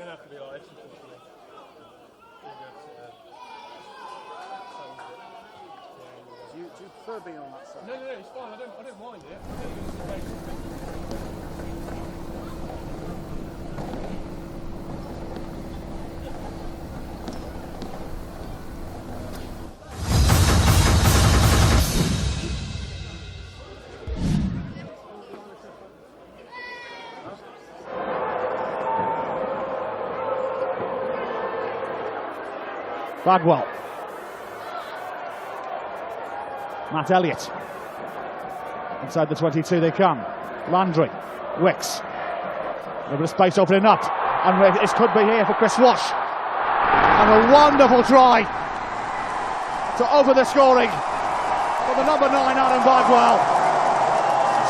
don't have to be like this. Do you prefer being on that side? No, it's fine. I don't mind it. Bagwell. Matt Elliott. Inside the 22 they come. Landry. Wicks. A little bit of space opening up. And it could be here for Chris Wash. And a wonderful try to open the scoring for the number 9, Adam Bagwell.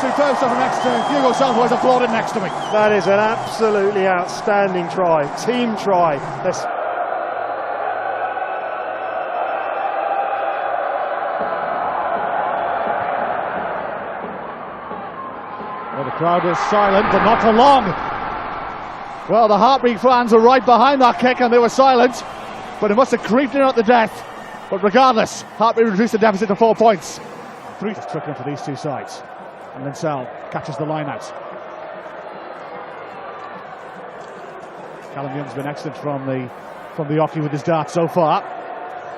Superb stuff next to Hugo Southway's applauding next to me. That is an absolutely outstanding try. Team try. Well, the crowd is silent, but not for long. Well, the Hartpury fans were right behind that kick and they were silent, but it must have creeped in at the death. But regardless, Hartpury reduced the deficit to 4 points. 3 is trickling for these two sides. And Linsell catches the line out. Callum Young's been excellent from the hockey with his dart so far.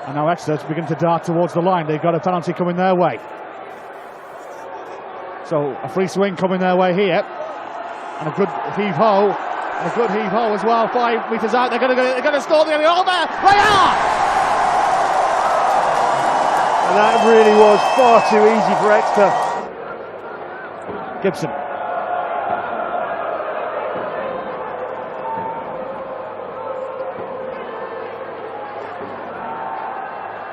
And now Exeter's beginning to dart towards the line. They've got a penalty coming their way. So a free swing coming their way here. And a good heave-ho. And a good heave-ho as well. 5 metres out. They're going to score. They're going to go over. They are! And that really was far too easy for Exeter. Gibson.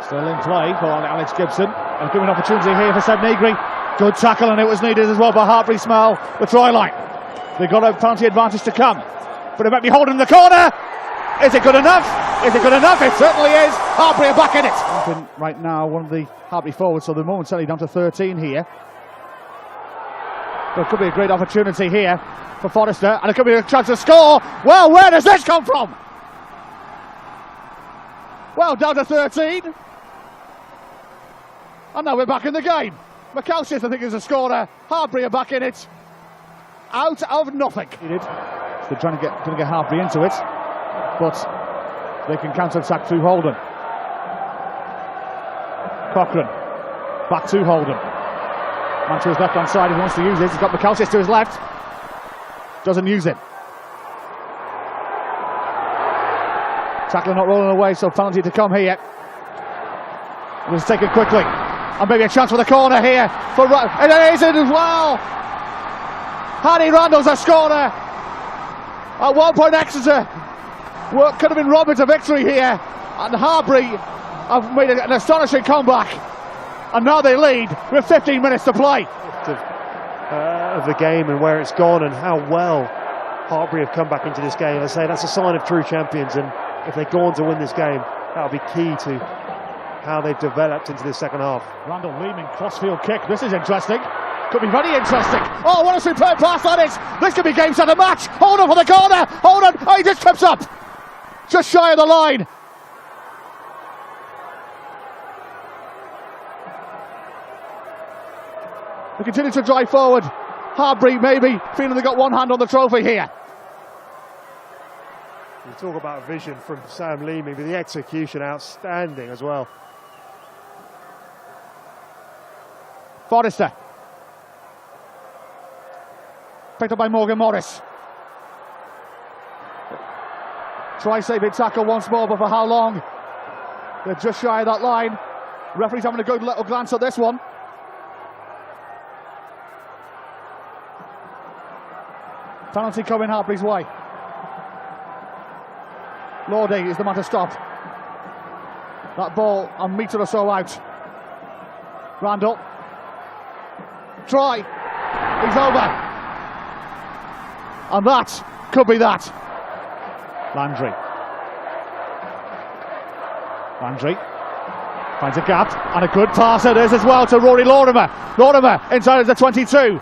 Still in play for Alex Gibson. And giving opportunity here for Seb Negri. Good tackle, and it was needed as well by Hartpury smell the try line. They've got a penalty advantage to come. But it might be holding in the corner. Is it good enough? Is it good enough? It certainly is. Hartpury are back in it. Right now, one of the Hartpury forwards, so they're momentarily down to 13 here. There could be a great opportunity here for Forrester, and it could be a chance to score. Well, where does this come from? Well, down to 13. And now we're back in the game. McAlshith, I think, is a scorer. Hartpury are back in it. Out of nothing. They're trying to get Hartpury into it, but they can counter-attack through Holden. Cochrane, back to Holden. Man to his left-hand side, he wants to use it. He's got McAlshith to his left. Doesn't use it. Tackler not rolling away, so penalty to come here. It was taken quickly. And maybe a chance for the corner here. And it is as well. Harry Randall's a scorer. At 1 point Exeter could have been robbed of victory here. And Hartpury have made an astonishing comeback. And now they lead with 15 minutes to play. Of the game and where it's gone and how well Hartpury have come back into this game. As I say, that's a sign of true champions, and if they go on to win this game, that'll be key to how they've developed into the second half. Randall Leeming crossfield kick. This is interesting. Could be very interesting. Oh, what a superb pass that is. This could be game, set, and match. Hold on for the corner. Hold on. Oh, he just trips up. Just shy of the line. They continue to drive forward. Hartpury maybe feeling they got one hand on the trophy here. You talk about vision from Sam Leeming, but the execution outstanding as well. Forrester. Picked up by Morgan Morris. Try saving tackle once more, but for how long? They're just shy of that line. Referee's having a good little glance at this one. Penalty coming Hartpury's way. Lordy is the man to stop. That ball a metre or so out. Randall. Try. He's over. And that could be that. Landry finds a gap, and a good pass it is as well to Rory Lorimer. Lorimer inside the 22.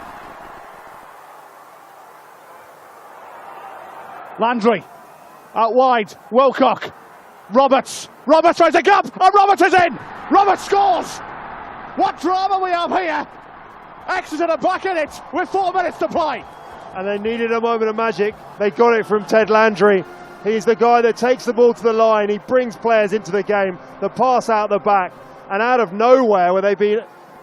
Landry. Out wide, Wilcock. Roberts tries to gap, and Roberts is in! Roberts scores! What drama we have here! Exeter are back in it with 4 minutes to play. And they needed a moment of magic. They got it from Ted Landry. He's the guy that takes the ball to the line. He brings players into the game. The pass out the back. And out of nowhere, where they've been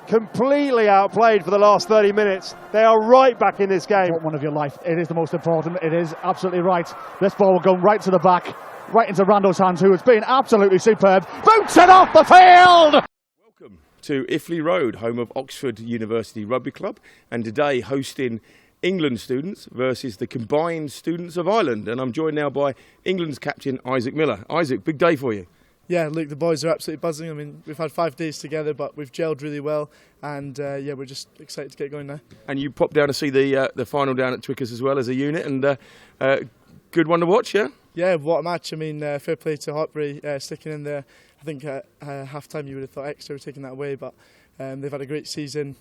completely outplayed for the last 30 minutes, they are right back in this game. One of your life. It is the most important. It is absolutely right. This ball will go right to the back, right into Randall's hands, who has been absolutely superb. Boots it off the field! Welcome to Iffley Road, home of Oxford University Rugby Club, and today hosting England students versus the combined students of Ireland. And I'm joined now by England's captain, Isaac Miller. Isaac, big day for you. Yeah, look, the boys are absolutely buzzing. I mean, we've had 5 days together, but we've gelled really well, and yeah, we're just excited to get going now. And you popped down to see the final down at Twickers as well as a unit, and good one to watch, yeah? Yeah, what a match. I mean, fair play to Hartbury sticking in there. I think at half-time you would have thought Exeter were taking that away, but they've had a great season,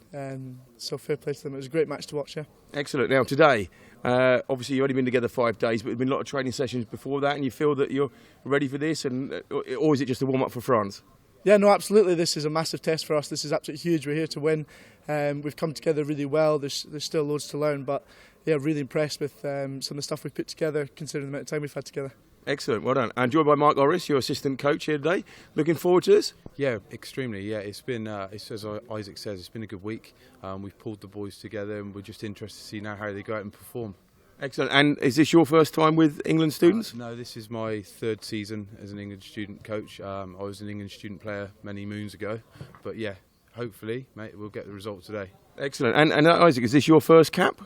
so fair play to them. It was a great match to watch, yeah. Excellent. Now, today, obviously you've only been together 5 days, but there's been a lot of training sessions before that, and you feel that you're ready for this, or is it just a warm-up for France? Yeah, no, absolutely. This is a massive test for us. This is absolutely huge. We're here to win. We've come together really well. There's still loads to learn, but yeah, really impressed with some of the stuff we've put together, considering the amount of time we've had together. Excellent, well done. And joined by Mike Orris, your assistant coach here today. Looking forward to this? Yeah, extremely. Yeah, it's been, as Isaac says, it's been a good week. We've pulled the boys together, and we're just interested to see now how they go out and perform. Excellent. And is this your first time with England students? No, this is my 3rd season as an England student coach. I was an England student player many moons ago, but yeah, hopefully, mate, we'll get the result today. Excellent. And Isaac, is this your first cap,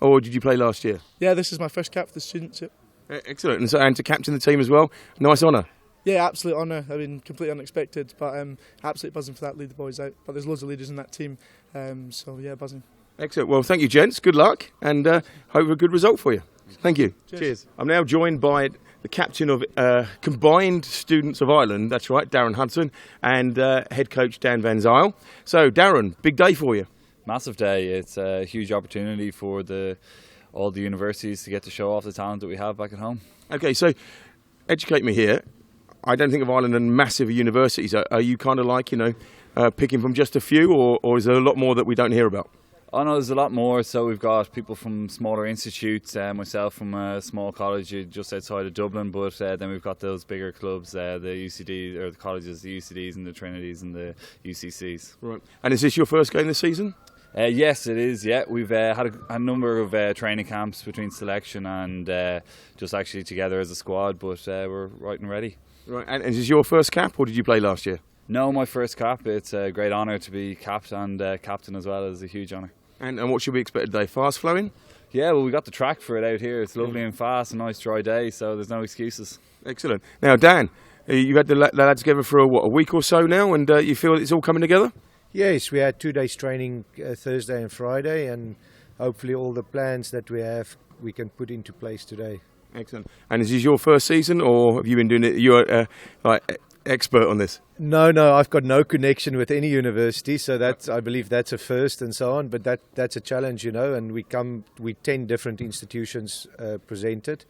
or did you play last year? Yeah, this is my first cap for the students. Yep. Excellent. And to captain the team as well, nice honour. Yeah, absolute honour. I mean, completely unexpected, but absolutely buzzing for that. Lead the boys out. But there's loads of leaders in that team, so yeah, buzzing. Excellent. Well, thank you, gents. Good luck, and hope a good result for you. Thank you. Cheers. I'm now joined by the captain of Combined Students of Ireland. That's right, Darren Hudson, and head coach Dan Van Zyl. So, Darren, big day for you. Massive day. It's a huge opportunity for all the universities to get to show off the talent that we have back at home. Okay, so educate me here. I don't think of Ireland and massive universities. Are you kind of like, picking from just a few, or is there a lot more that we don't hear about? Oh no, there's a lot more. So we've got people from smaller institutes, myself from a small college just outside of Dublin, but then we've got those bigger clubs, the UCD, or the colleges, the UCDs and the Trinities and the UCCs. Right. And is this your first game this season? Yes, it is. Yeah, we've had a number of training camps between selection and just actually together as a squad, but we're right and ready. Right. And is this your first cap, or did you play last year? No, my first cap. It's a great honour to be capped, and captain as well is a huge honour. And what should we expect today? Fast flowing? Yeah, well, we got the track for it out here. It's lovely and fast, a nice dry day, so there's no excuses. Excellent. Now, Dan, you had the lads together for a week or so now, and you feel it's all coming together? Yes, we had 2 days training Thursday and Friday, and hopefully all the plans that we have we can put into place today. Excellent. And is this your first season, or have you been doing it? You're expert on this? No, I've got no connection with any university, so I believe that's a first and so on. But that's a challenge, and we 10 different institutions presented.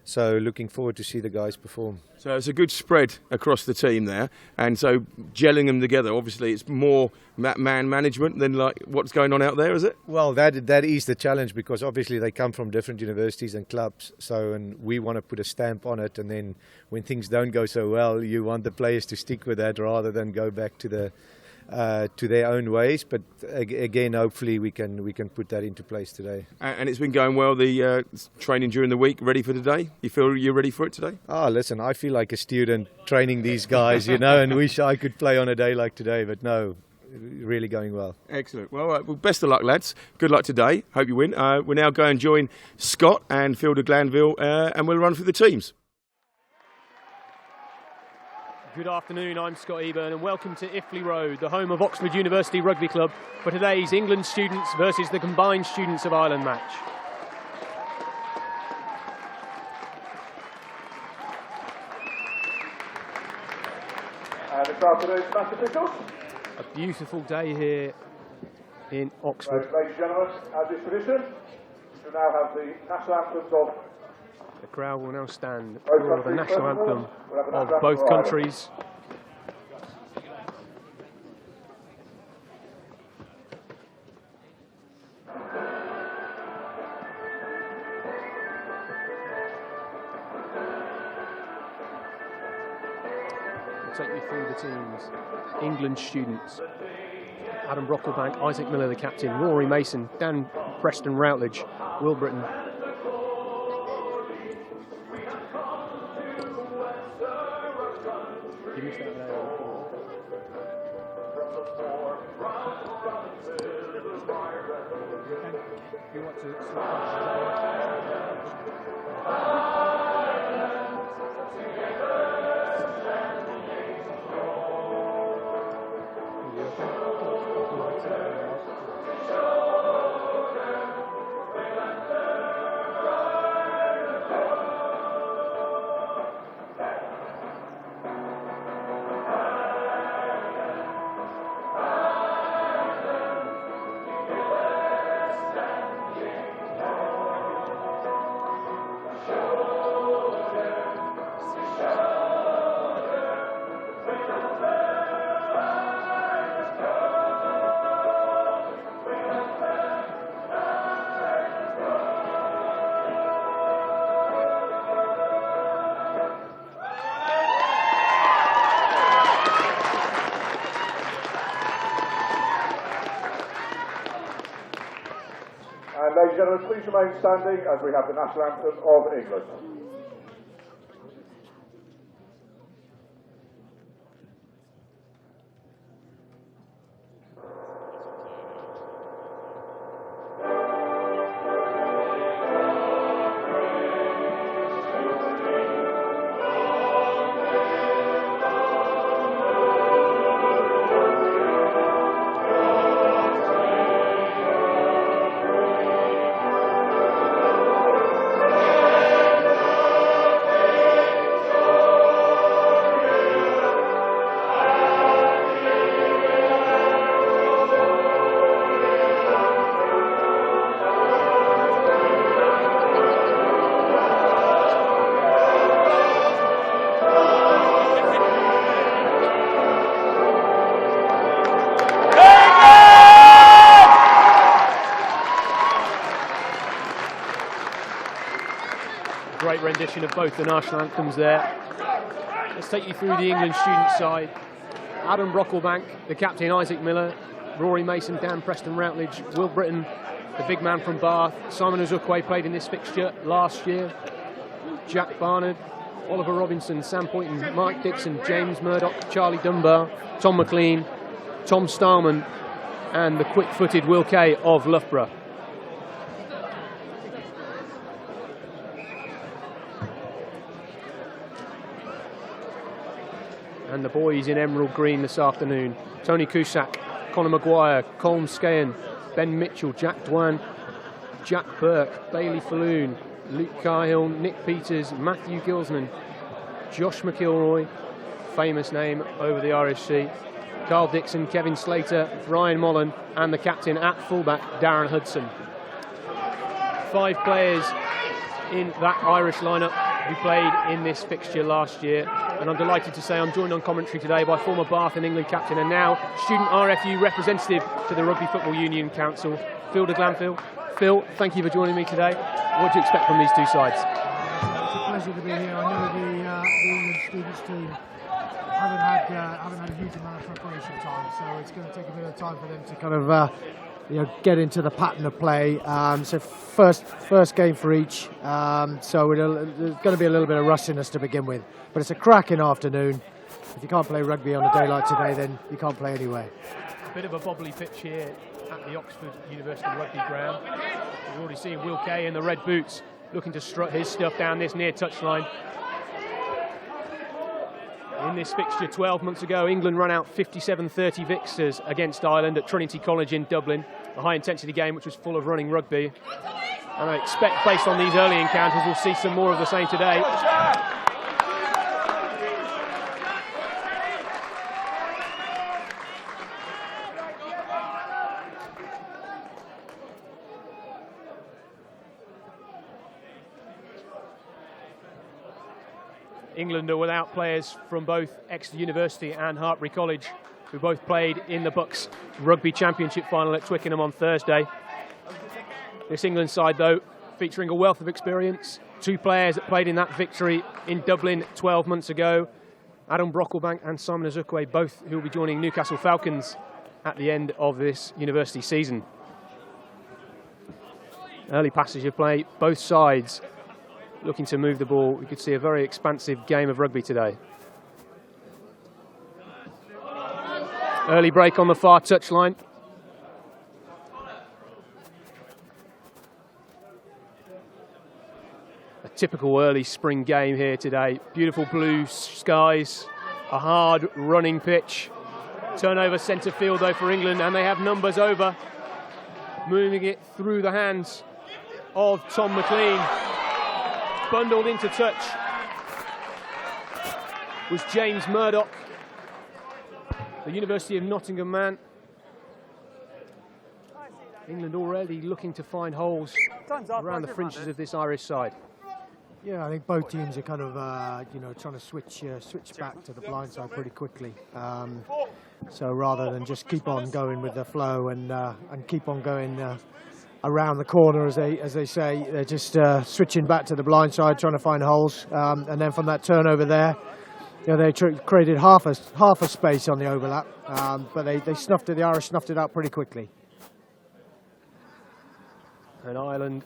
So looking forward to see the guys perform. So it's a good spread across the team there, and so gelling them together. Obviously, it's more man management than like what's going on out there, is it? Well, that is the challenge, because obviously they come from different universities and clubs. And we want to put a stamp on it. And then when things don't go so well, you want the players to stick with that rather than go back to their own ways. But again, hopefully we can put that into place today. And it's been going well, the training during the week. Ready for today? You feel you're ready for it today? Oh, listen, I feel like a student training these guys, and wish I could play on a day like today. But no, really going well. Excellent. Well, best of luck, lads. Good luck today. Hope you win. We'll now go and join Scott and Phil de Glanville, and we'll run through the teams. Good afternoon, I'm Scott Eburn, and welcome to Iffley Road, the home of Oxford University Rugby Club, for today's England students versus the combined students of Ireland match. And this afternoon's match officials. A beautiful day here in Oxford. Ladies and gentlemen, as is tradition, we now have the national anthems of The crowd will now stand for the national anthem of both countries. I'll take you through the teams. England students: Adam Brocklebank, Isaac Miller, the captain; Rory Mason, Dan Preston Routledge, Will Britton. You missed out there. You want to Ladies and gentlemen, please remain standing as we have the national anthem of England. Great rendition of both the national anthems there. Let's take you through the England student side. Adam Brocklebank, the captain; Isaac Miller, Rory Mason, Dan Preston Routledge, Will Britton, the big man from Bath; Simon Uzukwe played in this fixture last year; Jack Barnard, Oliver Robinson, Sam Poynton, Mike Dixon, James Murdoch, Charlie Dunbar, Tom McLean, Tom Starman, and the quick-footed Will Kay of Loughborough. And the boys in emerald green this afternoon: Tony Cusack, Conor Maguire, Colm Scahan, Ben Mitchell, Jack Dwan, Jack Burke, Bailey Falloon, Luke Cahill, Nick Peters, Matthew Gilsman, Josh McIlroy, famous name over the Irish Sea, Carl Dixon, Kevin Slater, Brian Mollen, and the captain at fullback, Darren Hudson. 5 players in that Irish lineup who played in this fixture last year. And I'm delighted to say I'm joined on commentary today by former Bath and England captain and now student RFU representative to the Rugby Football Union Council, Phil de Glanville. Phil, thank you for joining me today. What do you expect from these two sides? It's a pleasure to be here. I know the England students team haven't had a huge amount of preparation time, so it's going to take a bit of time for them to kind of get into the pattern of play. So first game for each. So there's going to be a little bit of rustiness to begin with, but it's a cracking afternoon. If you can't play rugby on a day like today, then you can't play anyway. A bit of a bobbly pitch here at the Oxford University Rugby ground. We've already seen Will Kay in the red boots looking to strut his stuff down this near touchline. In this fixture 12 months ago, England ran out 57-30 victors against Ireland at Trinity College in Dublin, a high-intensity game which was full of running rugby. And I expect, based on these early encounters, we'll see some more of the same today. England are without players from both Exeter University and Hartpury College, who both played in the Bucks Rugby Championship final at Twickenham on Thursday. This England side, though, featuring a wealth of experience. 2 players that played in that victory in Dublin 12 months ago. Adam Brocklebank and Simon Azukwe, both who will be joining Newcastle Falcons at the end of this university season. Early passage of play, both sides looking to move the ball. We could see a very expansive game of rugby today. Early break on the far touchline. A typical early spring game here today. Beautiful blue skies, a hard running pitch. Turnover centre field though for England, and they have numbers over. Moving it through the hands of Tom McLean. Bundled into touch was James Murdoch, the University of Nottingham man. England already looking to find holes around the fringes of this Irish side. Yeah, I think both teams are kind of, trying to switch back to the blind side pretty quickly. So rather than just keep on going with the flow and keep on going around the corner, as they say, they're just switching back to the blind side, trying to find holes, and then from that turnover there, they created half a space on the overlap, but they snuffed it. The Irish snuffed it out pretty quickly. And Ireland,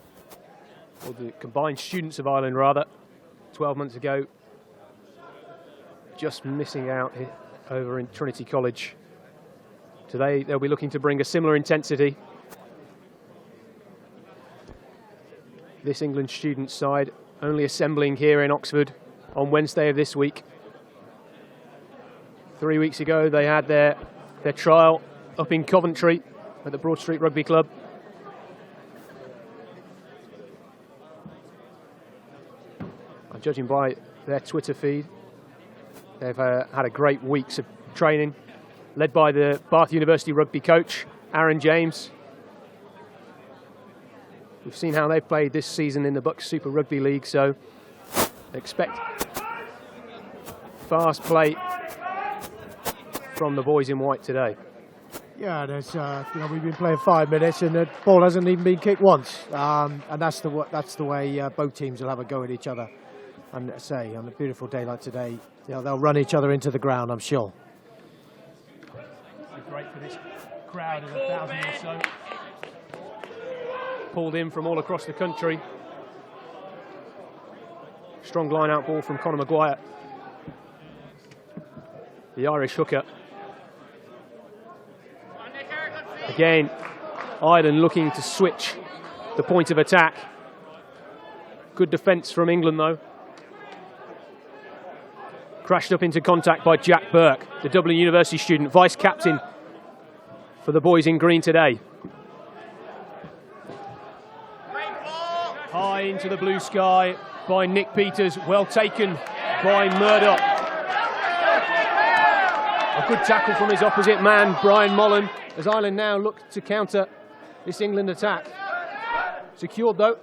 or the combined students of Ireland rather, 12 months ago, just missing out here over in Trinity College. Today they'll be looking to bring a similar intensity. This England student side only assembling here in Oxford on Wednesday of this week. 3 weeks ago they had their trial up in Coventry at the Broad Street Rugby Club. Judging by their Twitter feed, they've had a great weeks of training, led by the Bath University rugby coach, Aaron James. We've seen how they've played this season in the Bucks Super Rugby League, so expect fast play from the boys in white today. Yeah, there's we've been playing 5 minutes and the ball hasn't even been kicked once, and that's the way both teams will have a go at each other. And say, on a beautiful day like today, they'll run each other into the ground, I'm sure. Great for this crowd of 1,000 or so. Pulled in from all across the country. Strong line-out ball from Conor Maguire, the Irish hooker. Again, Ireland looking to switch the point of attack. Good defence from England, though. Crashed up into contact by Jack Burke, the Dublin University student, vice-captain for the boys in green today. High into the blue sky by Nick Peters, well taken by Murdoch. A good tackle from his opposite man, Brian Mullen, as Ireland now look to counter this England attack. Secured though.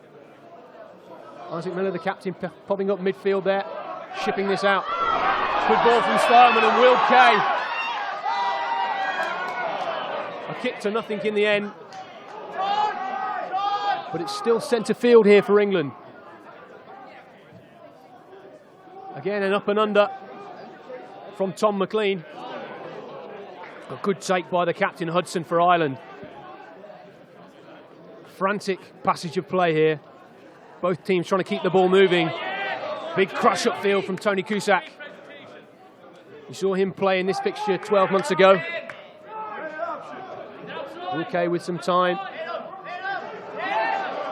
Isaac Miller, the captain, popping up midfield there, shipping this out. Good ball from Starman and Will Kay. A kick to nothing in the end. But it's still centre field here for England. Again, an up and under from Tom McLean. A good take by the captain Hudson for Ireland. Frantic passage of play here. Both teams trying to keep the ball moving. Big crush upfield from Tony Cusack. You saw him play in this fixture 12 months ago. Okay, with some time.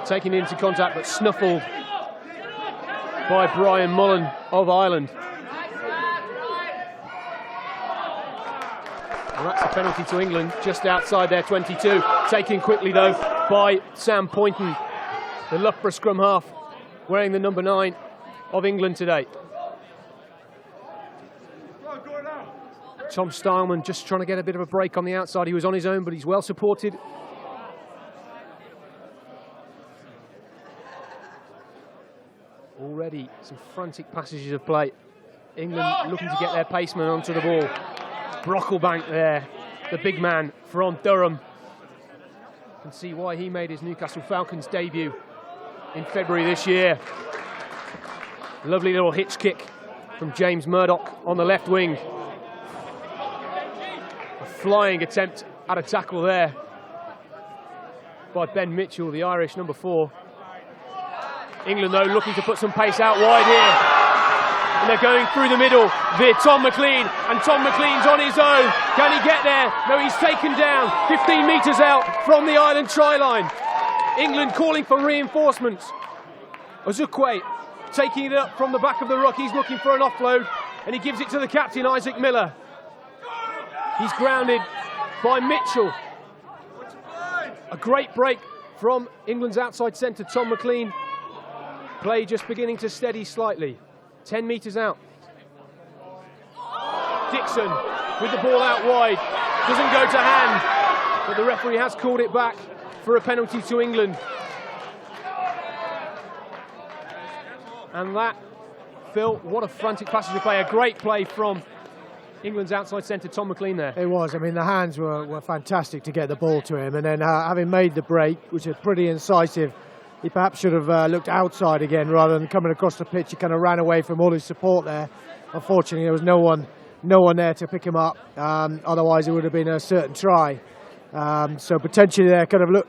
Taking into contact, but snuffled by Brian Mullen of Ireland. And that's a penalty to England, just outside their 22. Taken quickly, though, by Sam Poynton, the Loughborough scrum half, wearing the number 9 of England today. Tom Stileman just trying to get a bit of a break on the outside. He was on his own, but he's well supported. Already some frantic passages of play England looking to get their paceman onto the ball. Brocklebank there, the big man from Durham. You can see why he made his Newcastle Falcons debut in February this year. Lovely little hitch kick from James Murdoch on the left wing. A flying attempt at a tackle there by Ben Mitchell, the Irish number 4. England, though, looking to put some pace out wide here. And they're going through the middle. They're Tom McLean, and Tom McLean's on his own. Can he get there? No, he's taken down 15 metres out from the Ireland try line. England calling for reinforcements. Ozukwe taking it up from the back of the ruck. He's looking for an offload, and he gives it to the captain, Isaac Miller. He's grounded by Mitchell. A great break from England's outside centre, Tom McLean. Play just beginning to steady slightly. 10 metres out. Dixon with the ball out wide. Doesn't go to hand, but the referee has called it back for a penalty to England. And that, Phil, what a frantic passage of play. A great play from England's outside centre, Tom McLean there. It was. I mean, the hands were fantastic to get the ball to him. And then having made the break, which was pretty incisive, he perhaps should have looked outside again rather than coming across the pitch. He kind of ran away from all his support there. Unfortunately, there was no one there to pick him up. Otherwise, it would have been a certain try. So potentially there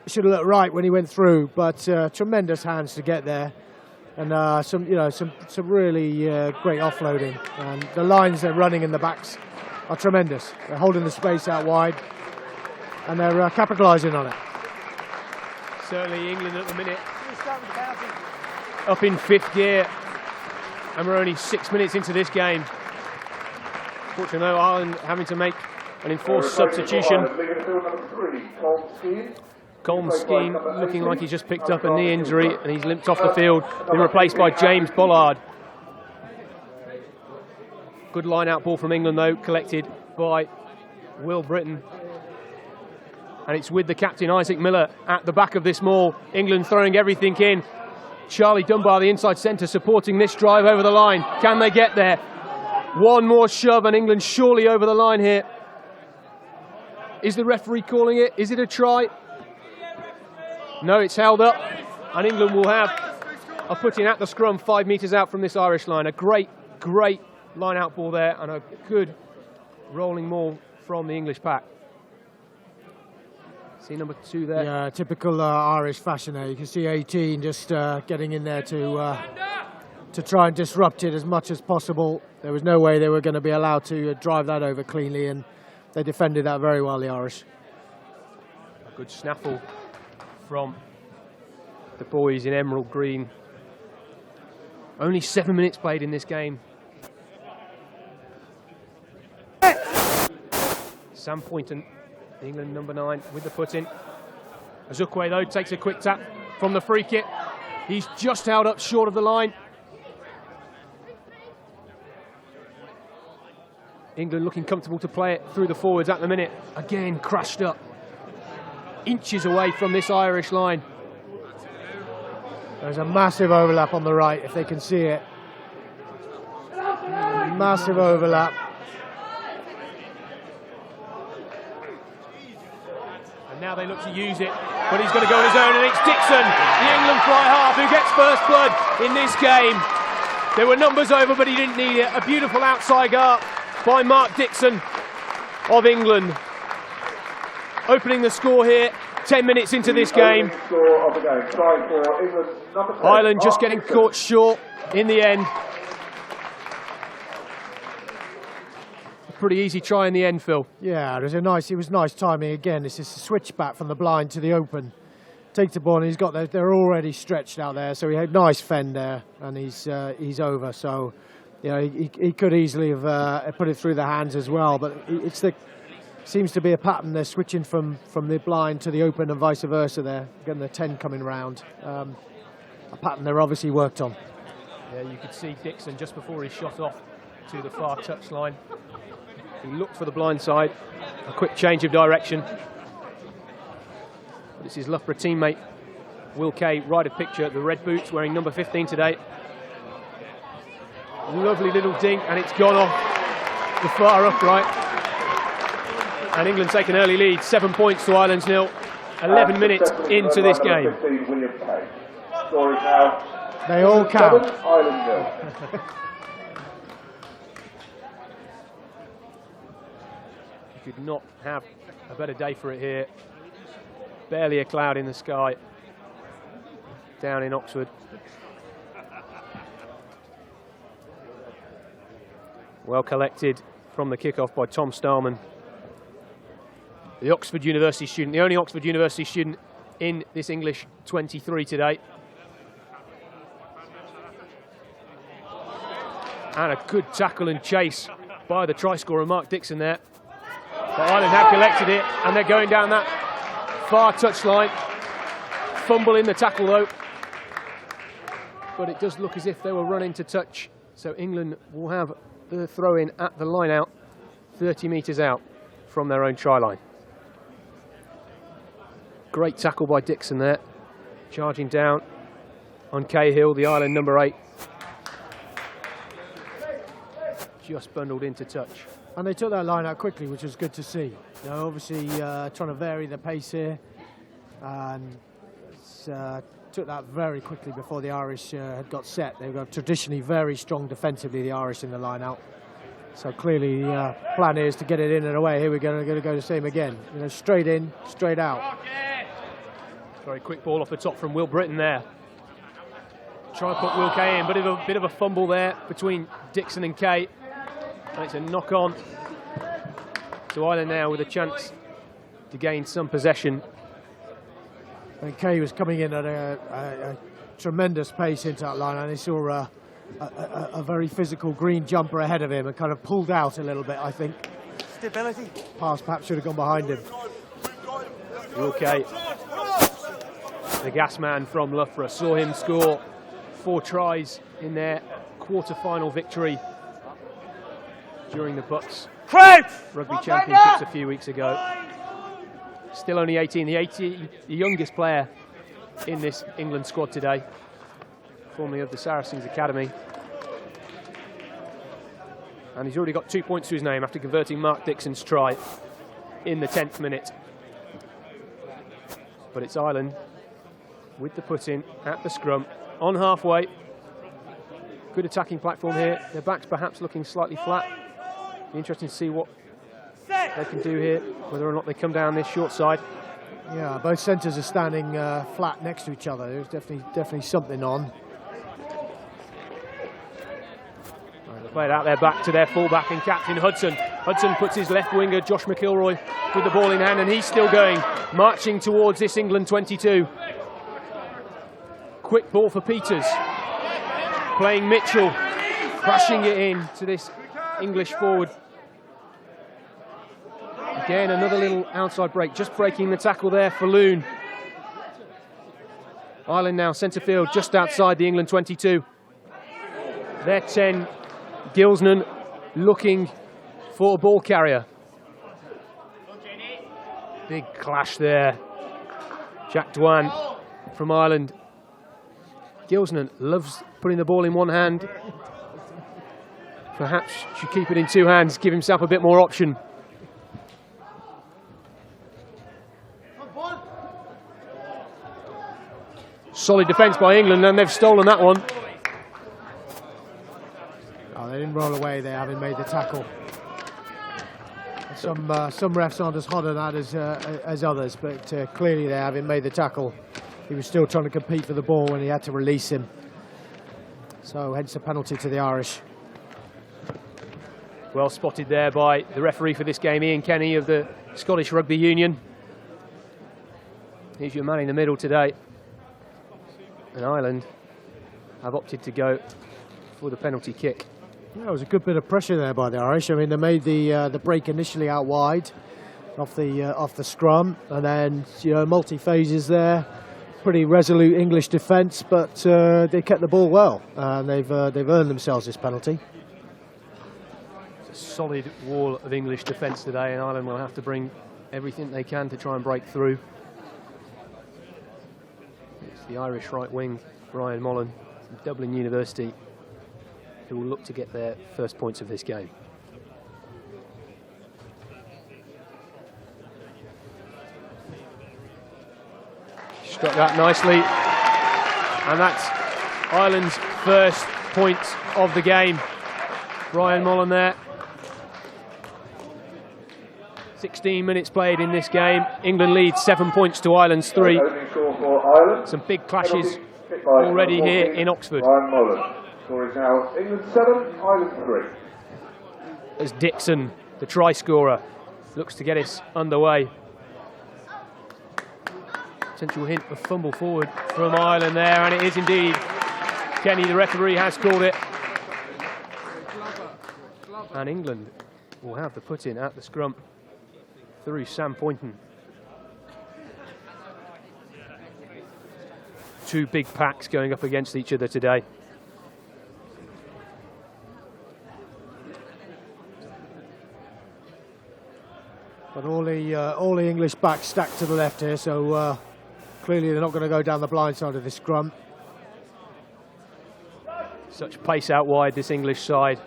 should have looked right when he went through. But tremendous hands to get there, and some really great offloading. And the lines they're running in the backs are tremendous. They're holding the space out wide, and they're capitalising on it. Certainly, England at the minute up in 5th gear, and we're only 6 minutes into this game. Fortunately, though, Ireland having to make an enforced substitution. Colm Skeen looking like he's just picked up a knee injury and he's limped off the field, been replaced by James Bollard. Good line-out ball from England, though, collected by Will Britton. And it's with the captain, Isaac Miller, at the back of this maul. England throwing everything in. Charlie Dunbar, the inside centre, supporting this drive over the line. Can they get there? One more shove and England surely over the line here. Is the referee calling it? Is it a try? No, it's held up. And England will have a put-in at the scrum 5 metres out from this Irish line. A great line-out ball there and a good rolling maul from the English pack. See number 2 there. Yeah, typical Irish fashion there. You can see 18 just getting in there to try and disrupt it as much as possible. There was no way they were going to be allowed to drive that over cleanly, and they defended that very well, the Irish. A good snaffle from the boys in emerald green. Only 7 minutes played in this game. Sam Poynton, England number 9, with the put-in. Ozukwe, though, takes a quick tap from the free kick. He's just held up short of the line. England looking comfortable to play it through the forwards at the minute. Again, crashed up. Inches away from this Irish line. There's a massive overlap on the right, if they can see it. Massive overlap. And now they look to use it, but he's going to go on his own, and it's Dixon, the England fly half, who gets first blood in this game. There were numbers over, but he didn't need it. A beautiful outside up by Mark Dixon of England. Opening the score here, 10 minutes into this game. Ireland just getting caught short in the end. A pretty easy try in the end, Phil. Yeah, it was nice timing again. This is a switch back from the blind to the open. Takes the ball and they're already stretched out there, so he had a nice fend there, and he's over. So, you know, he could easily have put it through the hands as well, but seems to be a pattern. They're switching from the blind to the open and vice versa there, getting the 10 coming round. A pattern they're obviously worked on. Yeah, you could see Dixon just before he shot off to the far touchline. He looked for the blind side, a quick change of direction. This is Loughborough teammate Will Kay, right of picture, the red boots, wearing number 15 today. Lovely little dink, and it's gone off the far upright. And England take an early lead, 7 points to Ireland's 0. 11 minutes into this game. They all count. You could not have a better day for it here. Barely a cloud in the sky down in Oxford. Well collected from the kickoff by Tom Starman, the Oxford University student, the only Oxford University student in this English 23 today. And a good tackle and chase by the try scorer Mark Dixon there. But Ireland have collected it, and they're going down that far touchline. Fumble in the tackle though. But it does look as if they were running to touch. So England will have the throw in at the line out, 30 metres out from their own try line. Great tackle by Dixon there. Charging down on Cahill, the Ireland number 8. Just bundled into touch. And they took that line out quickly, which was good to see. You know, obviously trying to vary the pace here, and took that very quickly before the Irish had got set. They've got traditionally very strong defensively, the Irish, in the line out. So clearly the plan is to get it in and away. Here we're going to go the same again. You know, straight in, straight out. Very quick ball off the top from Will Britton there. Try and put Will Kay in, but a bit of a fumble there between Dixon and Kay. And it's a knock on to Ireland now with a chance to gain some possession. And Kay was coming in at a tremendous pace into that line, and he saw a very physical green jumper ahead of him and kind of pulled out a little bit, I think. Stability. Pass perhaps should have gone behind him. Will Kay, the gas man from Loughborough, saw him score 4 tries in their quarter-final victory during the Bucks Rugby Championships a few weeks ago. Still only 18, the youngest player in this England squad today, formerly of the Saracens Academy. And he's already got 2 points to his name after converting Mark Dixon's try in the 10th minute. But it's Ireland with the put-in at the scrum, on halfway. Good attacking platform here. Their backs perhaps looking slightly flat. Be interesting to see what they can do here, whether or not they come down this short side. Yeah, both centres are standing flat next to each other. There's definitely something on. Right, they play it out there back to their fullback and captain Hudson. Hudson puts his left winger Josh McIlroy with the ball in hand, and he's still going, marching towards this England 22. Quick ball for Peters. Playing Mitchell, crashing it in to this English forward. Again, another little outside break, just breaking the tackle there for Loon. Ireland now centre field, just outside the England 22. Their 10, Gilsnan looking for a ball carrier. Big clash there. Jack Dwan from Ireland. Gilsnan loves putting the ball in one hand. Perhaps should keep it in 2 hands, give himself a bit more option. Solid defence by England, and they've stolen that one. Oh, they didn't roll away there, having made the tackle. Some refs aren't as hot on that as others, but clearly they having made the tackle. He was still trying to compete for the ball when he had to release him. So hence a penalty to the Irish. Well spotted there by the referee for this game, Ian Kenny of the Scottish Rugby Union. He's your man in the middle today. And Ireland have opted to go for the penalty kick. Yeah, it was a good bit of pressure there by the Irish. I mean, they made the break initially out wide off the scrum, and then multi phases there. Pretty resolute English defence, but they kept the ball well, and they've earned themselves this penalty. It's a solid wall of English defence today, and Ireland will have to bring everything they can to try and break through. It's the Irish right wing, Brian Mullen from Dublin University. who will look to get their first points of this game. Struck that nicely, and that's Ireland's first point of the game. Brian Mullen there. 16 minutes played in this game. England leads 7 points to Ireland's 3. Some big clashes already here in Oxford. Brian Mullen. Score is now England 7, Ireland 3. As Dixon, the try scorer, looks to get us underway. Potential hint of fumble forward from Ireland there, and it is indeed. Kenny, the referee, has called it. And England will have the put-in at the scrum through Sam Poynton. Two big packs going up against each other today. But all the English backs stacked to the left here, so clearly they're not going to go down the blind side of this scrum. Such pace out wide, this English side.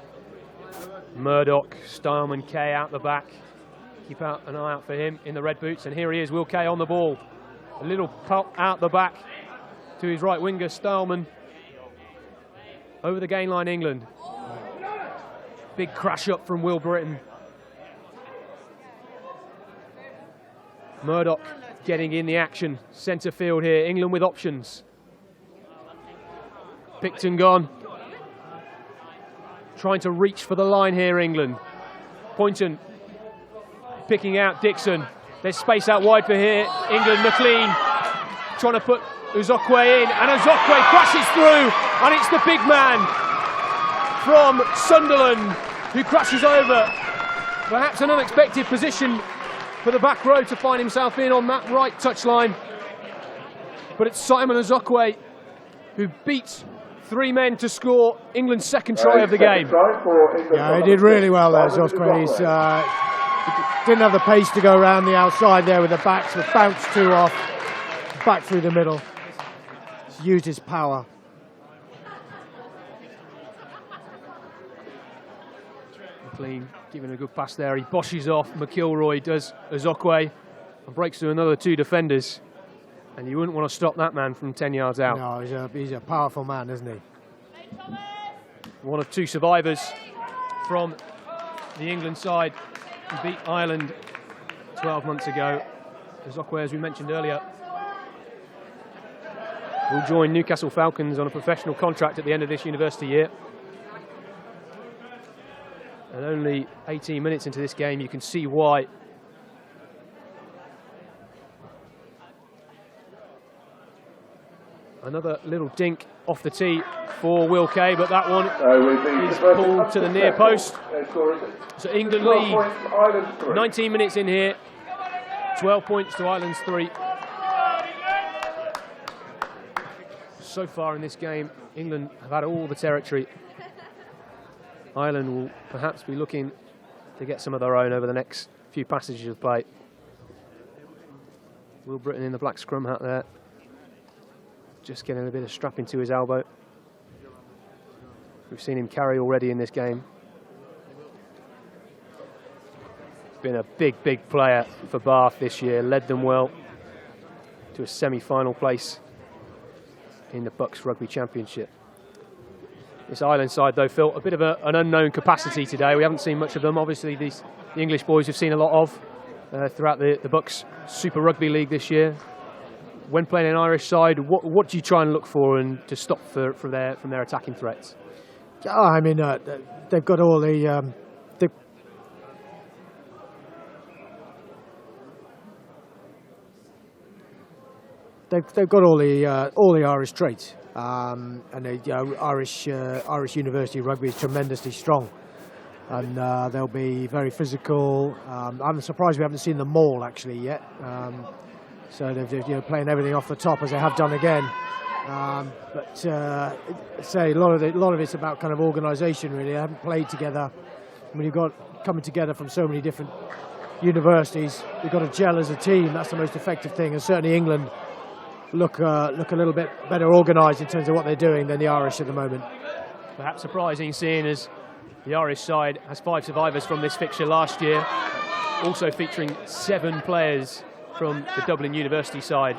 Murdoch, Stileman, Kay out the back. Keep an eye out for him in the red boots, and here he is, Will Kay on the ball. A little pop out the back to his right winger, Stileman. Over the gain line, England. Big crash up from Will Britton. Murdoch getting in the action. Centre field here, England with options. Picton gone. Trying to reach for the line here, England. Poynton picking out Dixon. There's space out wide for here. England, McLean trying to put Uzokwe in, and Uzokwe crashes through, and it's the big man from Sunderland who crashes over. Perhaps an unexpected position for the back row to find himself in on that right touchline. But it's Simon Uzokwe who beats 3 men to score England's second try of the game. Yeah, he did really well there, Uzokwe. He didn't have the pace to go around the outside there with the backs, but bounced 2 off, back through the middle. He's used his power. McLean giving a good pass there. He boshes off. McIlroy does Uzokwe and breaks through another 2 defenders. And you wouldn't want to stop that man from 10 yards out. No, he's a powerful man, isn't he? One of 2 survivors from the England side who beat Ireland 12 months ago. Uzokwe, as we mentioned earlier, will join Newcastle Falcons on a professional contract at the end of this university year. And only 18 minutes into this game, you can see why. Another little dink off the tee for Will Kay, but that one is pulled to the near post. So England lead 19 minutes in here, 12 points to Ireland's 3. So far in this game, England have had all the territory. Ireland will perhaps be looking to get some of their own over the next few passages of play. Will Britton in the black scrum hat there. Just getting a bit of strap into his elbow. We've seen him carry already in this game. Been a big, big player for Bath this year. Led them well to a semi-final place in the Bucks Rugby Championship. This Ireland side, though, Phil, a bit of an unknown capacity today. We haven't seen much of them. Obviously, the English boys we've seen a lot of throughout the Bucks Super Rugby League this year. When playing an Irish side, what do you try and look for and to stop from their attacking threats? Oh, I mean, they've got all the they've got all the Irish traits, and Irish university rugby is tremendously strong, and they'll be very physical. I'm surprised we haven't seen them maul actually yet. So they're playing everything off the top as they have done again. But say a lot of it's about kind of organisation really. They haven't played together. When you've got coming together from so many different universities, you've got to gel as a team. That's the most effective thing. And certainly England look a little bit better organised in terms of what they're doing than the Irish at the moment. Perhaps surprising, seeing as the Irish side has 5 survivors from this fixture last year, also featuring 7 players from the Dublin University side.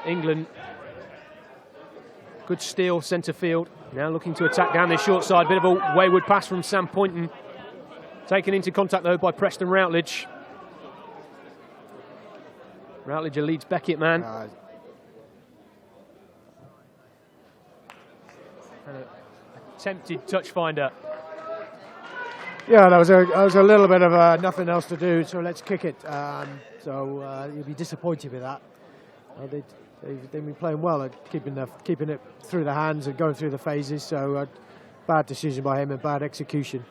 England, good steal, centre field. Now looking to attack down this short side. Bit of a wayward pass from Sam Poynton. Taken into contact though by Preston Routledge. Routledge, a Leeds Beckett man. And a attempted touch finder. Yeah, that was a little bit of nothing else to do, so let's kick it. You'll be disappointed with that. They've been playing well at keeping it through the hands and going through the phases. So bad decision by him and bad execution.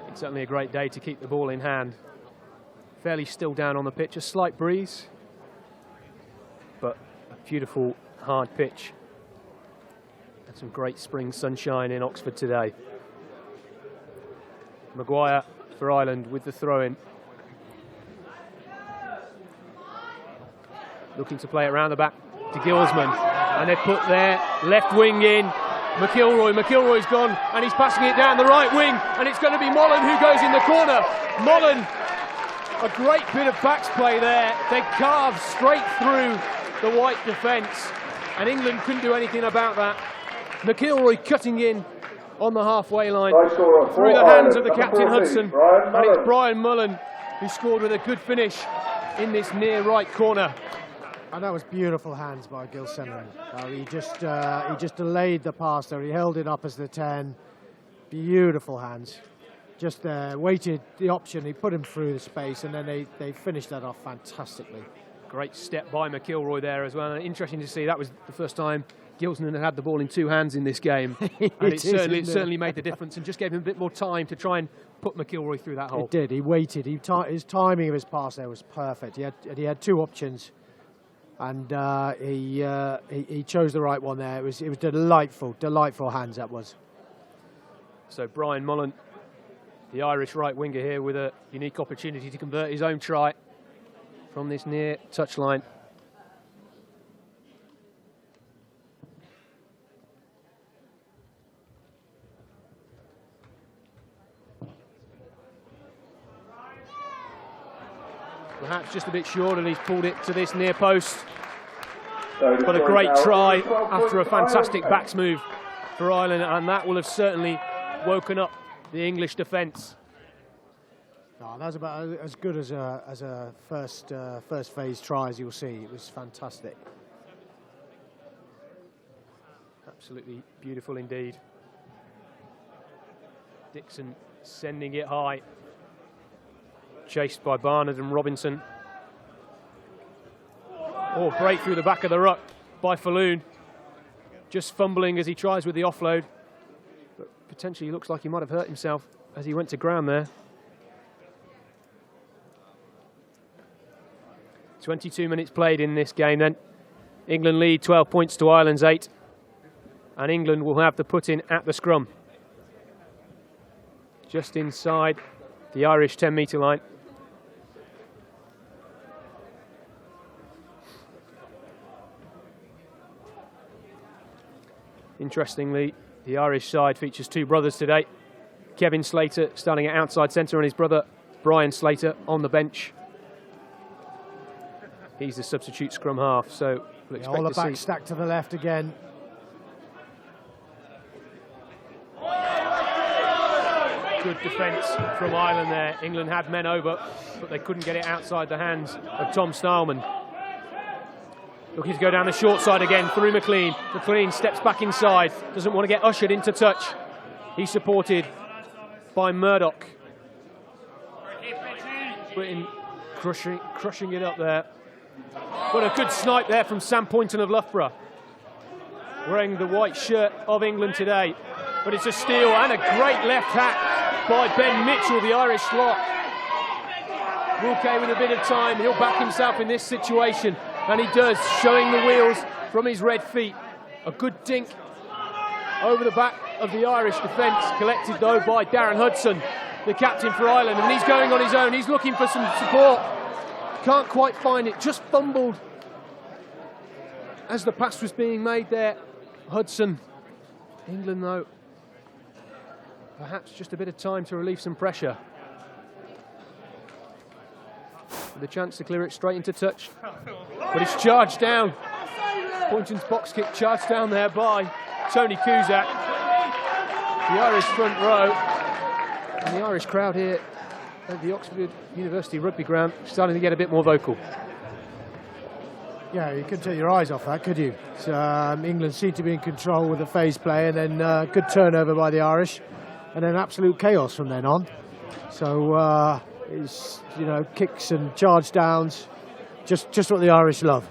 It's certainly a great day to keep the ball in hand. Fairly still down on the pitch, a slight breeze, but a beautiful hard pitch. And some great spring sunshine in Oxford today. Maguire for Ireland with the throw-in. Looking to play it around the back to Gilsman. And they put their left wing in. McIlroy's gone and he's passing it down the right wing. And it's going to be Mullen who goes in the corner. Mullen, a great bit of backs play there. They carved straight through the white defence. And England couldn't do anything about that. McIlroy cutting in on the halfway line through the hands of the captain Hudson, and it's Brian Mullen who scored with a good finish in this near right corner. And that was beautiful hands by Gilson. He just delayed the pass there. He held it up as the 10. Beautiful hands. Just waited the option. He put him through the space, and then they finished that off fantastically. Great step by McIlroy there as well. And interesting to see that was the first time Gilson had the ball in 2 hands in this game. And it certainly made the difference and just gave him a bit more time to try and put McIlroy through that hole. It did. He waited. His timing of his pass there was perfect. He had 2 options, and he chose the right one there. It was delightful hands that was. So Brian Mullen, the Irish right winger here, with a unique opportunity to convert his own try from this near touchline. Perhaps just a bit short, and he's pulled it to this near post. But a great try after a fantastic backs move for Ireland, and that will have certainly woken up the English defence. No, that was about as good as a first phase try as you'll see. It was fantastic. Absolutely beautiful indeed. Dixon sending it high. Chased by Barnard and Robinson. Oh, break through the back of the ruck by Falloon. Just fumbling as he tries with the offload. But potentially looks like he might have hurt himself as he went to ground there. 22 minutes played in this game then. England lead 12 points to Ireland's 8. And England will have the put in at the scrum. Just inside the Irish 10-metre line. Interestingly, the Irish side features 2 brothers today. Kevin Slater starting at outside centre and his brother Brian Slater on the bench. He's the substitute scrum half, so we'll expect all the to see. back stacked to the left again. Good defence from Ireland there. England had men over, but they couldn't get it outside the hands of Tom Stileman. Looking to go down the short side again through McLean. McLean steps back inside, doesn't want to get ushered into touch. He's supported by Murdoch. Britain crushing it up there. What a good snipe there from Sam Poynton of Loughborough. Wearing the white shirt of England today. But it's a steal and a great left hack by Ben Mitchell, the Irish slot. Wilke with a bit of time, he'll back himself in this situation. And he does, showing the wheels from his red feet. A good dink over the back of the Irish defence, collected though by Darren Hudson, the captain for Ireland. And he's going on his own, he's looking for some support. Can't quite find it, just fumbled as the pass was being made there. Hudson. England, though, perhaps just a bit of time to relieve some pressure. With a chance to clear it straight into touch. But it's charged down. Poynton's box kick charged down there by Tony Cusack. The Irish front row. And the Irish crowd here at the Oxford University Rugby Ground starting to get a bit more vocal. Yeah, you couldn't take your eyes off that, could you? England seemed to be in control with the phase play, and then good turnover by the Irish, and then absolute chaos from then on. So, it's, you know, kicks and charge downs, just what the Irish love.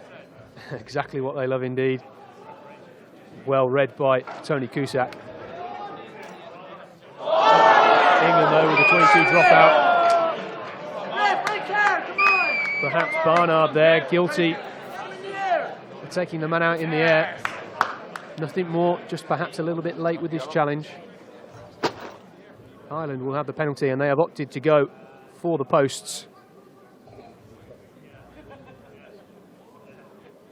Exactly what they love indeed. Well read by Tony Cusack. England, though, with a 22 dropout. Perhaps Barnard there, guilty. Taking the man out in the air. Nothing more, just perhaps a little bit late with this challenge. Ireland will have the penalty, and they have opted to go for the posts.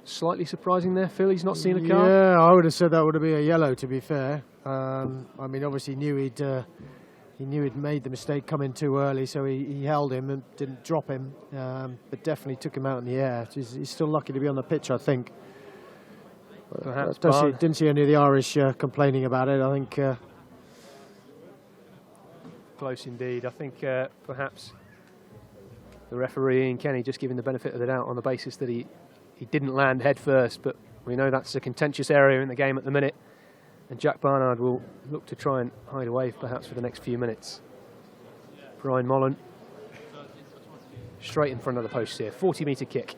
Slightly surprising there, Phil, he's not seen a card. Yeah, I would have said that would have been a yellow, to be fair. I mean, obviously he knew he'd made the mistake coming too early, so he held him and didn't drop him, but definitely took him out in the air. He's still lucky to be on the pitch, I think. Perhaps didn't see any of the Irish complaining about it. I think close indeed. I think perhaps the referee Ian Kenny just giving the benefit of the doubt on the basis that he didn't land head first, but we know that's a contentious area in the game at the minute, and Jack Barnard will look to try and hide away perhaps for the next few minutes. Brian Mullen straight in front of the post here, 40-metre kick.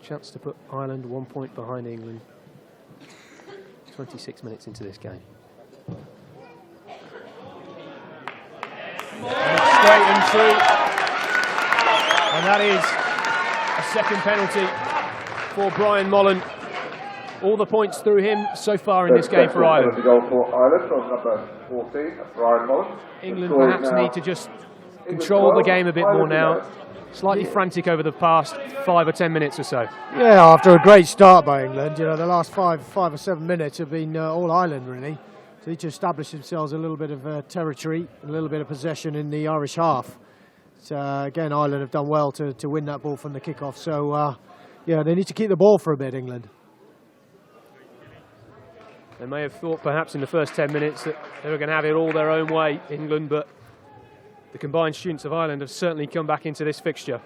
Chance to put Ireland 1 point behind England. 26 minutes into this game. And it's straight and through. And that is a second penalty for Brian Mullen. All the points through him so far in this game for Ireland. Goal for Ireland from number 14, Brian Mullen. England perhaps need to just control the game a bit more now. Slightly frantic over the past 5 or 10 minutes or so. Yeah, after a great start by England, you know, the last five or 7 minutes have been all Ireland really. So they just established themselves a little bit of territory, a little bit of possession in the Irish half. So again, Ireland have done well to win that ball from the kickoff. So yeah, they need to keep the ball for a bit, England. They may have thought perhaps in the first 10 minutes that they were going to have it all their own way, England, but the combined students of Ireland have certainly come back into this fixture.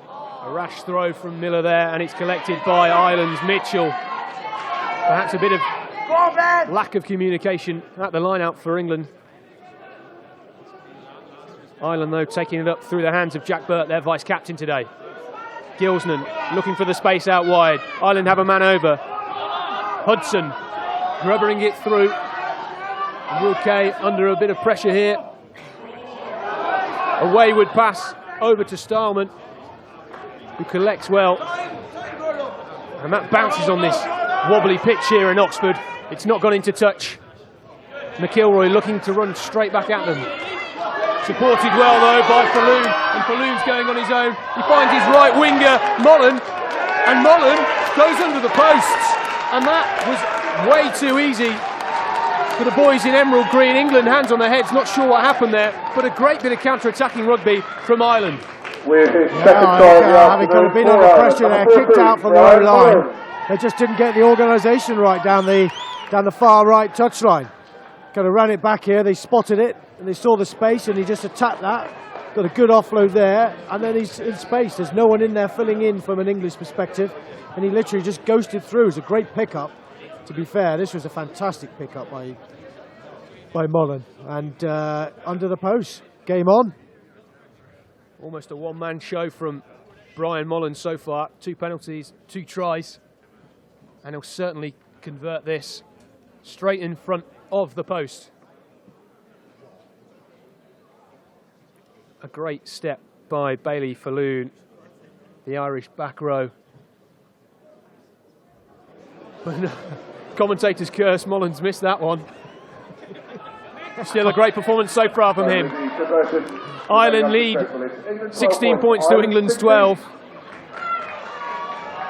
A rash throw from Miller there, and it's collected by Ireland's Mitchell. Perhaps a bit of lack of communication at the line-out for England. Ireland, though, taking it up through the hands of Jack Burt, their vice-captain today. Gilsnan looking for the space out wide. Ireland have a man over. Hudson rubbering it through. Rouquet under a bit of pressure here. A wayward pass over to Starman, who collects well. And that bounces on this wobbly pitch here in Oxford. It's not gone into touch. McIlroy looking to run straight back at them. Supported well though by Falloon, and Falloon's going on his own. He finds his right winger, Mullen, and Mullen goes under the posts. And that was way too easy for the boys in emerald green. England hands on their heads, not sure what happened there, but a great bit of counter-attacking rugby from Ireland. Having kind of been under pressure there, kicked out from the low line. They just didn't get the organisation right down the far right touchline. Kind of ran it back here, they spotted it, and they saw the space, and he just attacked that. Got a good offload there, and then he's in space. There's no one in there filling in from an English perspective, and he literally just ghosted through. It was a great pickup. To be fair, this was a fantastic pickup by Mullen, and under the post. Game on. Almost a one-man show from Brian Mullen so far. 2 penalties, 2 tries, and he'll certainly convert this straight in front of the post. A great step by Bailey Falloon, the Irish back row. Commentators curse, Mullen's missed that one. Still a great performance so far from him. Ireland lead 16 points to England's 12.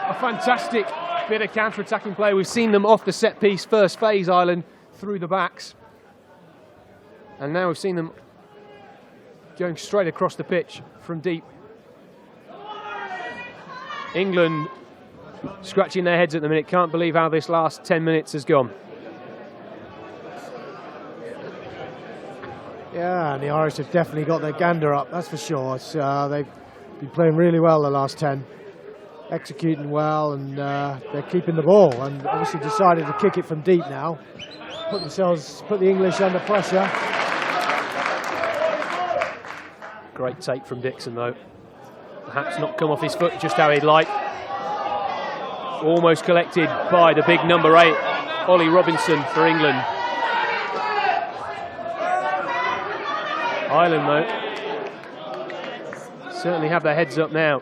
A fantastic bit of counter-attacking play. We've seen them off the set piece, first phase, Ireland, through the backs. And now we've seen them going straight across the pitch from deep. England scratching their heads at the minute, can't believe how this last 10 minutes has gone. Yeah, and the Irish have definitely got their gander up, that's for sure. They've been playing really well the last 10, executing well, and they're keeping the ball, and obviously decided to kick it from deep now, put the English under pressure. Great take from Dixon though. Perhaps not come off his foot just how he'd like. Almost collected by the big number 8, Ollie Robinson for England. Ireland though, certainly have their heads up now.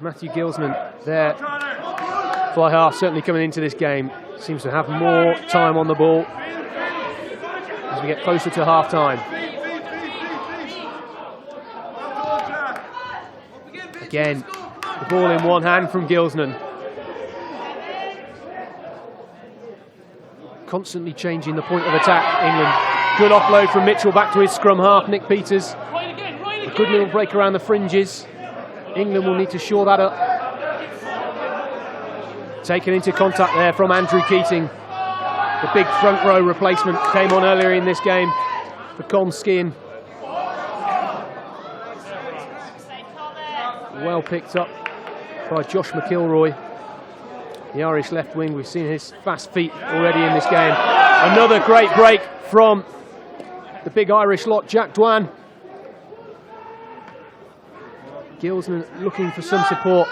Matthew Gilsman there, fly half, certainly coming into this game. Seems to have more time on the ball as we get closer to half time. Again, the ball in one hand from Gilsman. Constantly changing the point of attack, England. Good offload from Mitchell back to his scrum half, Nick Peters. A good little break around the fringes. England will need to shore that up. Taken into contact there from Andrew Keating. The big front row replacement came on earlier in this game for Con Skean. Well picked up by Josh McIlroy, the Irish left wing. We've seen his fast feet already in this game. Another great break from the big Irish lot, Jack Dwan. Gilsman looking for some support.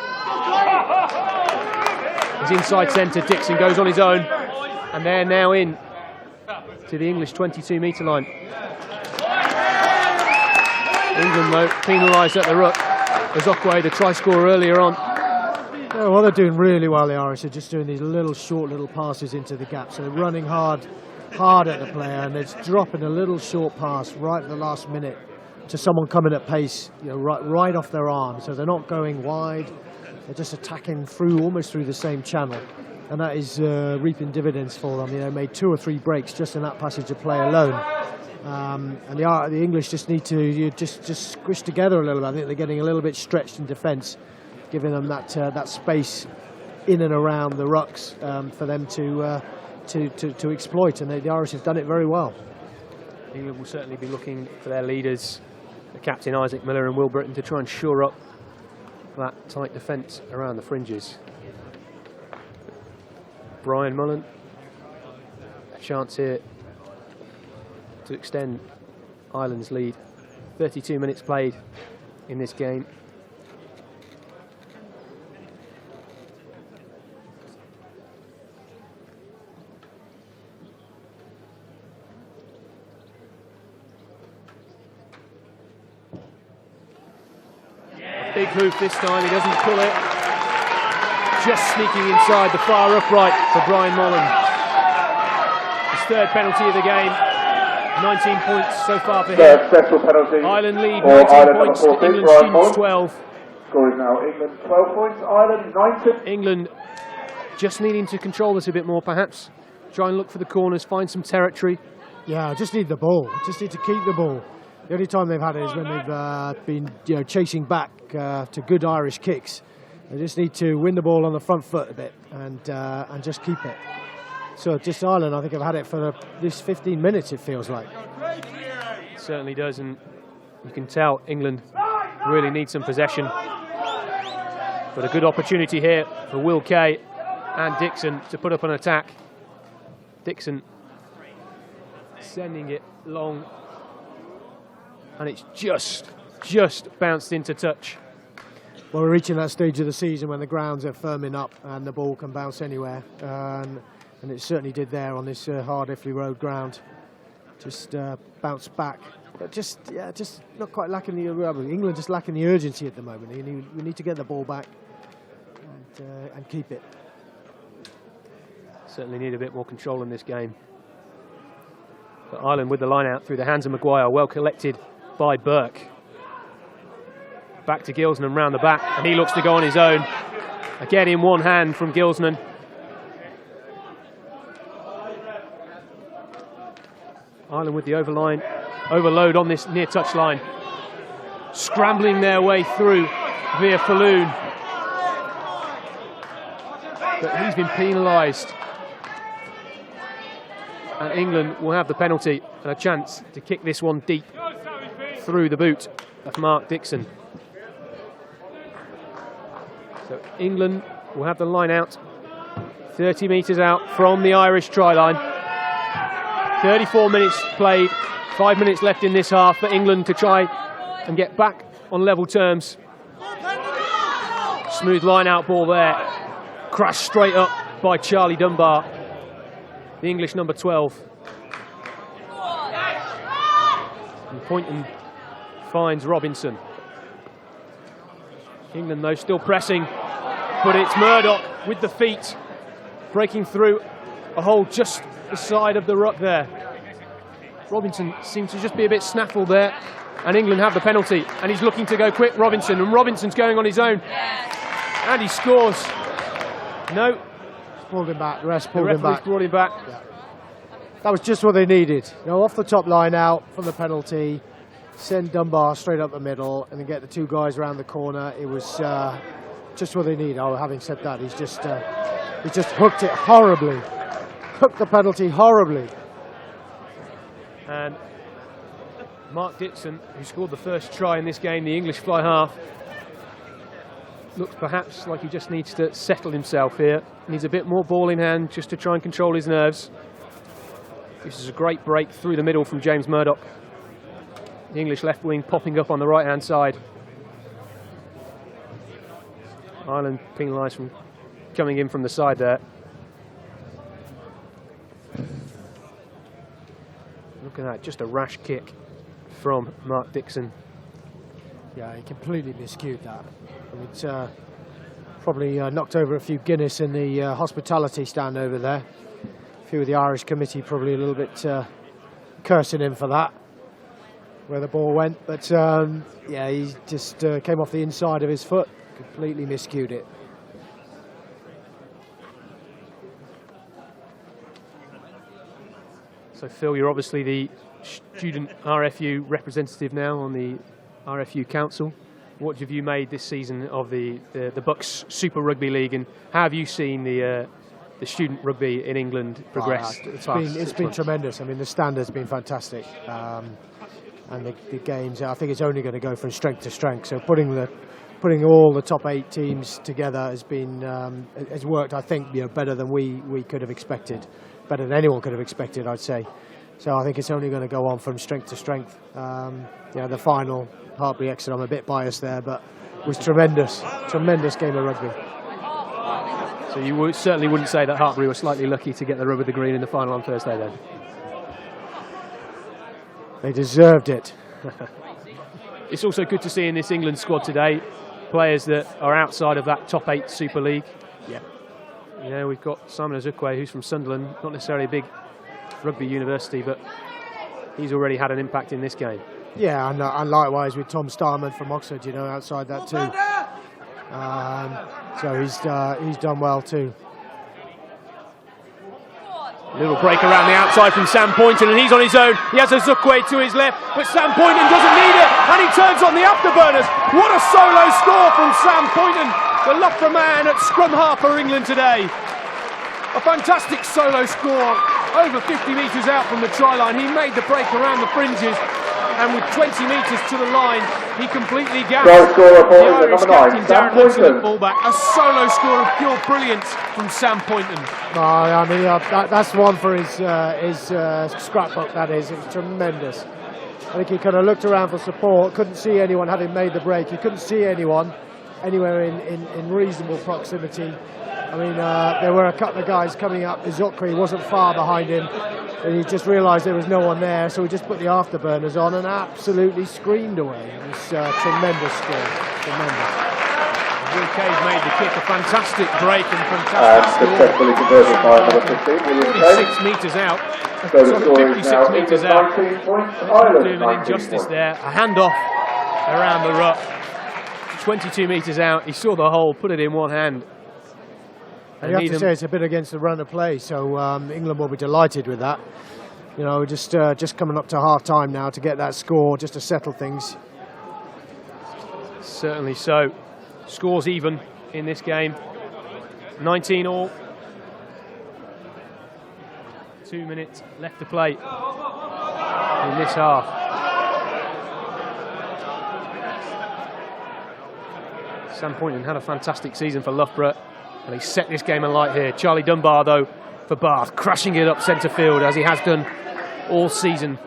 He's inside centre, Dixon goes on his own, and they're now in to the English 22-metre line. England though penalised at the ruck. Ozokwe, the try scorer earlier on. Yeah, well, they're doing really well, the Irish. They're just doing these short little passes into the gap. So they're running hard at the player, and it's dropping a little short pass right at the last minute to someone coming at pace, right off their arm. So they're not going wide. They're just attacking almost through the same channel, and that is reaping dividends for them. They made 2 or 3 breaks just in that passage of play alone. And the English just need to just squish together a little bit. I think they're getting a little bit stretched in defence, giving them that space in and around the rucks for them to exploit, and the Irish have done it very well. England will certainly be looking for their leaders, the captain Isaac Miller and Will Britton, to try and shore up that tight defence around the fringes. Brian Mullen, a chance here to extend Ireland's lead. 32 minutes played in this game. Big hoof this time, he doesn't pull it. Just sneaking inside the far upright for Brian Mullen. His 3rd penalty of the game. 19 points so far for him. Special penalty. Ireland lead 19 points to England students 12. Score is now England 12 points, Ireland 19. England just needing to control this a bit more perhaps. Try and look for the corners, find some territory. Yeah, just need the ball. Just need to keep the ball. The only time they've had it is when they've been chasing back to good Irish kicks. They just need to win the ball on the front foot a bit and just keep it. So just Ireland, I think, have had it for this 15 minutes, it feels like. It certainly does, and you can tell England really need some possession. But a good opportunity here for Will Kay and Dixon to put up an attack. Dixon sending it long, and it's just bounced into touch. Well, we're reaching that stage of the season when the grounds are firming up and the ball can bounce anywhere. And it certainly did there on this hard Iffley Road ground. Just bounced back. But just not quite lacking the... England just lacking the urgency at the moment. We need to get the ball back and keep it. Certainly need a bit more control in this game. But Ireland with the line out through the hands of Maguire, well collected by Burke. Back to Gilsnan and round the back, and he looks to go on his own. Again in one hand from Gilsnan. Ireland with the overload on this near touch line. Scrambling their way through via Falloon. But he's been penalised. And England will have the penalty and a chance to kick this one deep through the boot of Mark Dixon. So England will have the line out, 30 metres out from the Irish try line. 34 minutes played, 5 minutes left in this half for England to try and get back on level terms. Smooth line out ball there, crashed straight up by Charlie Dunbar, the English number 12. And Poynton finds Robinson. England though still pressing, but it's Murdoch with the feet, breaking through a hole just the side of the ruck there. Robinson seems to just be a bit snaffled there, and England have the penalty, and he's looking to go quick, Robinson, and Robinson's going on his own, and he scores. No. Pulled him back, the ref pulled him back. Brought him back. Yeah. That was just what they needed. You know, off the top line out from the penalty, send Dunbar straight up the middle, and then get the two guys around the corner. It was just what they need. Oh, having said that, he just hooked it horribly. Hooked the penalty horribly. And Mark Dixon, who scored the first try in this game, the English fly half, looks perhaps like he just needs to settle himself here. Needs a bit more ball in hand just to try and control his nerves. This is a great break through the middle from James Murdoch. The English left wing popping up on the right-hand side. Ireland penalised from coming in from the side there. Look at that, just a rash kick from Mark Dixon. Yeah, he completely miscued that. I mean, it's probably knocked over a few Guinness in the hospitality stand over there. A few of the Irish committee probably a little bit cursing him for that, where the ball went. But yeah, he just came off the inside of his foot, completely miscued it. So Phil, you're obviously the student RFU representative now on the RFU Council. What have you made this season of the Bucks Super Rugby League, and how have you seen the student rugby in England progress? It's been tremendous. I mean, the standard's been fantastic, and the games. I think it's only going to go from strength to strength. So putting all the top 8 teams together has worked. I think better than we could have expected, better than anyone could have expected, I'd say. So I think it's only going to go on from strength to strength. The final, Hartbury Exeter, I'm a bit biased there, but it was tremendous game of rugby. So you certainly wouldn't say that Hartbury were slightly lucky to get the rub of the green in the final on Thursday then? They deserved it. It's also good to see in this England squad today players that are outside of that top 8 Super League. Yeah. You know, we've got Simon Azukwe, who's from Sunderland, not necessarily a big rugby university, but he's already had an impact in this game. Yeah, and likewise with Tom Starman from Oxford, you know, outside that too. So he's done well too. Little break around the outside from Sam Poynton, and he's on his own. He has Azukwe to his left, but Sam Poynton doesn't need it, and he turns on the afterburners. What a solo score from Sam Poynton, the Loughborough man at scrum half for England today. A fantastic solo score, over 50 metres out from the try line. He made the break around the fringes, and with 20 metres to the line, he completely gassed the Irish captain Darren Hudson at fullback. A solo score of pure brilliance from Sam Poynton. I mean, that's one for his scrapbook, that is. It was tremendous. I think he kind of looked around for support, couldn't see anyone having made the break. He couldn't see anyone anywhere in reasonable proximity. I mean, there were a couple of guys coming up. Azukwe wasn't far behind him, and he just realised there was no one there, so he just put the afterburners on and absolutely screamed away. It was a tremendous score, tremendous. Will Cave made the kick, a fantastic break and fantastic successfully converted by number 15, William 46 metres out. So the score is 56 now metres England out. 19 points, Ireland Doing an 19 injustice points. there. A handoff around the ruck. 22 metres out. He saw the hole, put it in one hand. And you have to say it's a bit against the run of play, so England will be delighted with that. You know, just coming up to half time now to get that score, just to settle things. Certainly so. Scores even in this game. 19 all. 2 minutes left to play in this half. Sam Poynton had a fantastic season for Loughborough, and he set this game alight here. Charlie Dunbar, though, for Bath, crashing it up centre field as he has done all season.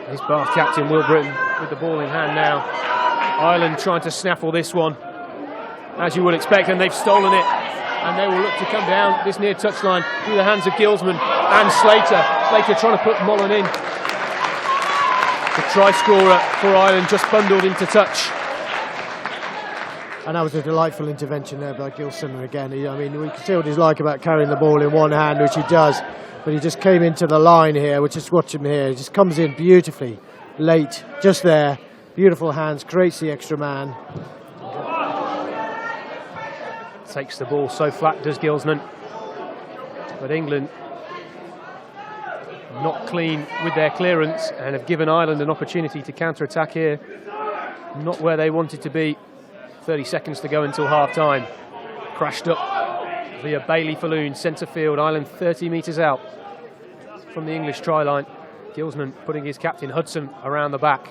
His Bath captain, Will Britton, with the ball in hand now. Ireland trying to snaffle this one, as you would expect, and they've stolen it. And they will look to come down this near touchline through the hands of Gilsman and Slater. Slater trying to put Mullen in. The try scorer for Ireland just bundled into touch. And that was a delightful intervention there by Gilson again. I mean, we can see what he's like about carrying the ball in one hand, which he does. But he just came into the line here, which is watch him here. He just comes in beautifully, late, just there. Beautiful hands, creates the extra man. Takes the ball so flat, does Gilsman. But England not clean with their clearance and have given Ireland an opportunity to counter-attack here. Not where they wanted to be. 30 seconds to go until half-time. Crashed up via Bailey Falloon, centre field. Ireland 30 metres out from the English try line. Gilsman putting his captain Hudson around the back.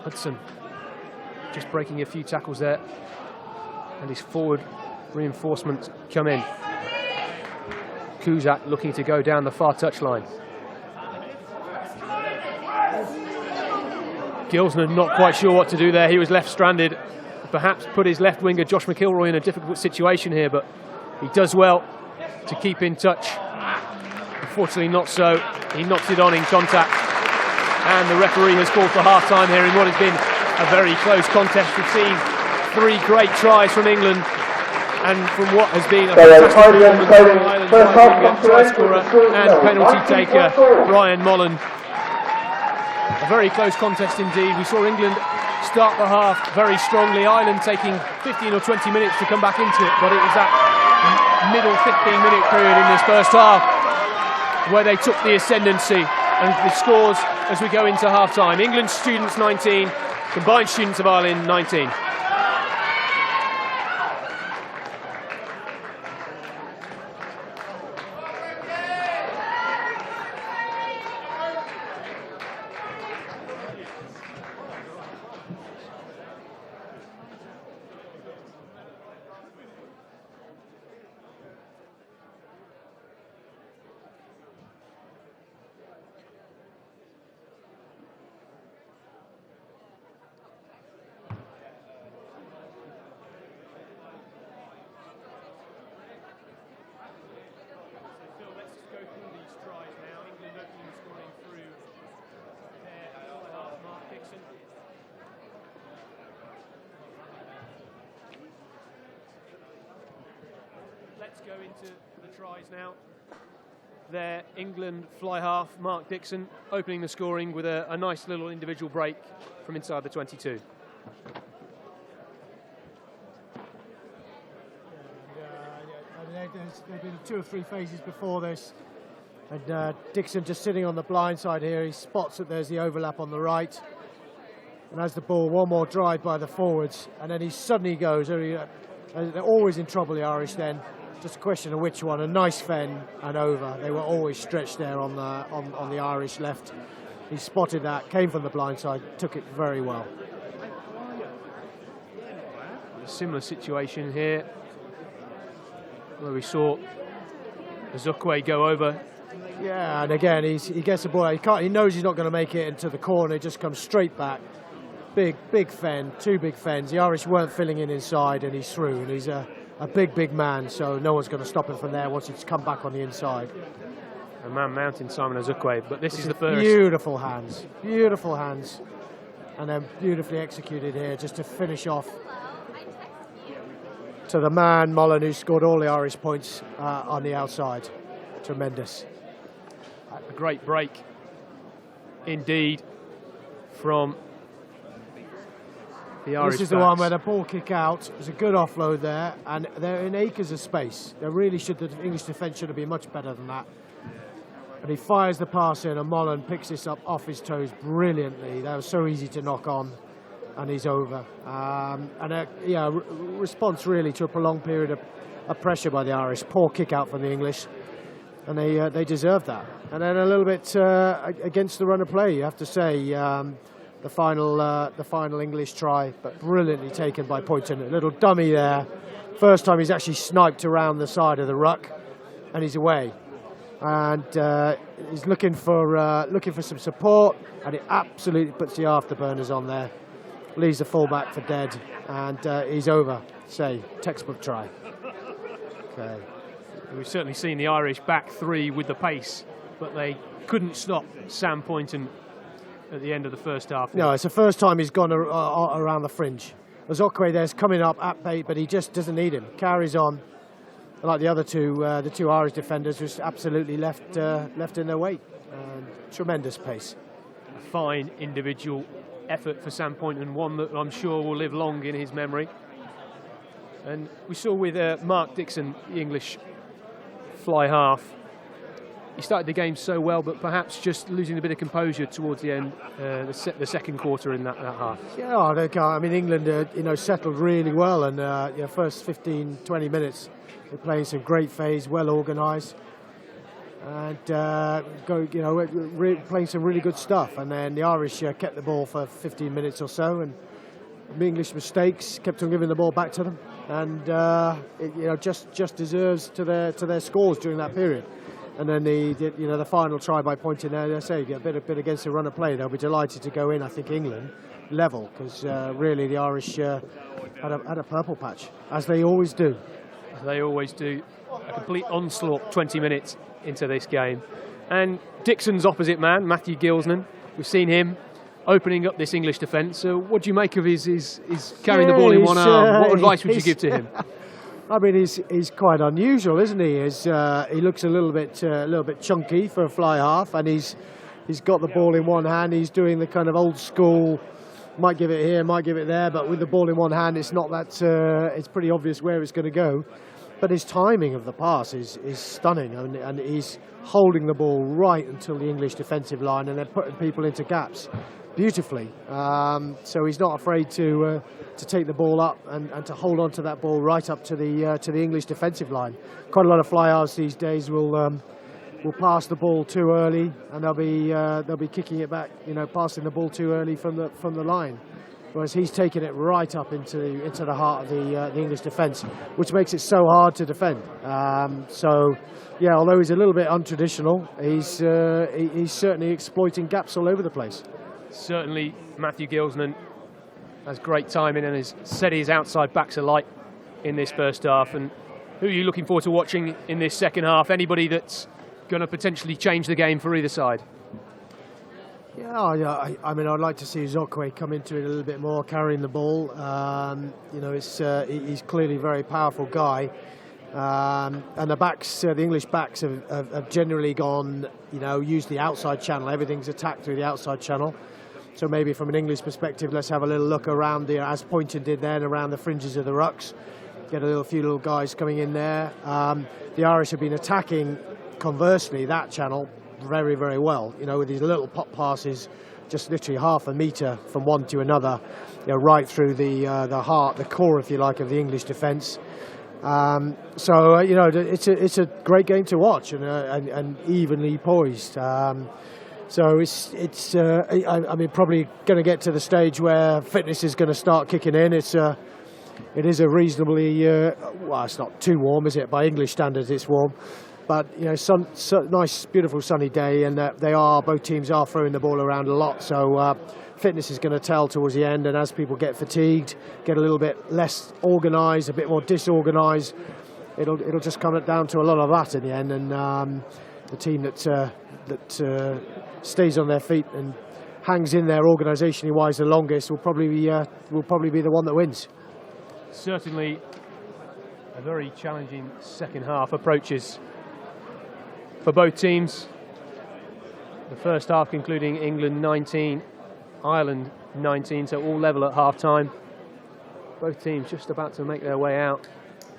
Hudson just breaking a few tackles there. And his forward reinforcements come in. Cusack looking to go down the far touchline. Gilsman not quite sure what to do there. He was left stranded. Perhaps put his left winger Josh McIlroy in a difficult situation here, but he does well to keep in touch. Unfortunately not so. He knocks it on in contact. And the referee has called for half-time here in what has been a very close contest. We've seen 3 great tries from England, and from what has been a fantastic performance from Ireland's right winger, try scorer and penalty taker Brian Mullen. A very close contest indeed. We saw England start the half very strongly, Ireland taking 15 or 20 minutes to come back into it, but it was that middle 15-minute period in this first half where they took the ascendancy. And the scores as we go into half-time. England students 19, combined students of Ireland 19. Let's go into the tries now. There, England fly half, Mark Dixon opening the scoring with a nice little individual break from inside the 22. There's been 2 or 3 phases before this, and Dixon just sitting on the blind side here. He spots that there's the overlap on the right, and has the ball, one more drive by the forwards, and then he suddenly goes. They're always in trouble, the Irish. Then just a question of which one. A nice fen and over. They were always stretched there on the Irish left. He spotted that, came from the blind side, took it very well. A similar situation here, where we saw Zukwe go over. Yeah, and again, he gets the ball. He knows he's not going to make it into the corner. It just comes straight back. Big fen, 2 big fens. The Irish weren't filling in inside, and he's through. And he's a big man, so no one's going to stop him from there once he's come back on the inside. A man mounting Simon Azukwe, but this is the first. Beautiful hands. and then beautifully executed here just to finish off to the man, Mullen, who scored all the Irish points on the outside. Tremendous. A great break indeed from the Irish This is the backs. one where the ball kick out. There's a good offload there, and they're in acres of space. The English defence should have been much better than that. And he fires the pass in, and Mullen picks this up off his toes brilliantly. That was so easy to knock on, and he's over. Response really to a prolonged period of pressure by the Irish. Poor kick out from the English, and they deserved that. And then a little bit against the run of play, you have to say. The final English try, but brilliantly taken by Poynton. A little dummy there. First time he's actually sniped around the side of the ruck, and he's away. And he's looking for some support, and it absolutely puts the afterburners on there. Leaves the fullback for dead, and he's over. Say, textbook try. Okay. We've certainly seen the Irish back three with the pace, but they couldn't stop Sam Poynton at the end of the first half. No, it's the first time he's gone around the fringe. Ozokwe there's coming up at bait, but he just doesn't need him. Carries on, like the other two, the two Irish defenders, was absolutely left in their weight. Tremendous pace. A fine individual effort for Sam Poynton, one that I'm sure will live long in his memory. And we saw with Mark Dixon, the English fly half. He started the game so well, but perhaps just losing a bit of composure towards the end, the second quarter in that half. Yeah, I mean, England, settled really well, and first 15, 20 minutes, they're playing some great phase, well organised, and playing some really good stuff. And then the Irish kept the ball for 15 minutes or so, and the English mistakes kept on giving the ball back to them, and just deserves to their scores during that period. And then the final try by Poynton there, I say, a bit against the run of play. They'll be delighted to go in, I think, England level, because really the Irish had a purple patch, as they always do. They always do. A complete onslaught 20 minutes into this game. And Dixon's opposite man, Matthew Gilsnan, we've seen him opening up this English defence. So what do you make of his carrying the ball in one arm? What advice would you give to him? I mean, he's quite unusual, isn't he? He looks a little bit chunky for a fly half, and he's got the ball in one hand. He's doing the kind of old school, might give it here, might give it there, but with the ball in one hand, it's not that. It's pretty obvious where it's going to go. But his timing of the pass is stunning, and he's holding the ball right until the English defensive line, and then putting people into gaps beautifully. So he's not afraid to take the ball up and to hold on to that ball right up to the English defensive line. Quite a lot of fly halves these days will pass the ball too early, and they'll be kicking it back, passing the ball too early from the line. Whereas he's taking it right up into the heart of the English defence, which makes it so hard to defend. Although he's a little bit untraditional, he's certainly exploiting gaps all over the place. Certainly, Matthew Gilsnan has great timing and has set his outside backs alight in this first half. And who are you looking forward to watching in this second half? Anybody that's going to potentially change the game for either side? Yeah, I mean, I'd like to see Zokwe come into it a little bit more, carrying the ball. He's clearly a very powerful guy. And the backs, the English backs have generally gone, used the outside channel. Everything's attacked through the outside channel. So maybe from an English perspective, let's have a little look around as Poynton did then, around the fringes of the rucks. Get a few little guys coming in there. The Irish have been attacking, conversely, that channel very, very well. With these little pop passes, just literally half a metre from one to another, right through the heart, the core, if you like, of the English defence. It's a great game to watch and evenly poised. So I mean, probably going to get to the stage where fitness is going to start kicking in. It is a reasonably it's not too warm, is it? By English standards, it's warm, but nice, beautiful sunny day, and both teams are throwing the ball around a lot. So fitness is going to tell towards the end, and as people get fatigued, get a little bit less organised, a bit more disorganised, it'll just come down to a lot of that in the end, and the team that stays on their feet and hangs in there organisationally wise the longest will probably be the one that wins. Certainly a very challenging second half approaches for both teams. The first half concluding England 19, Ireland 19, so all level at half time. Both teams just about to make their way out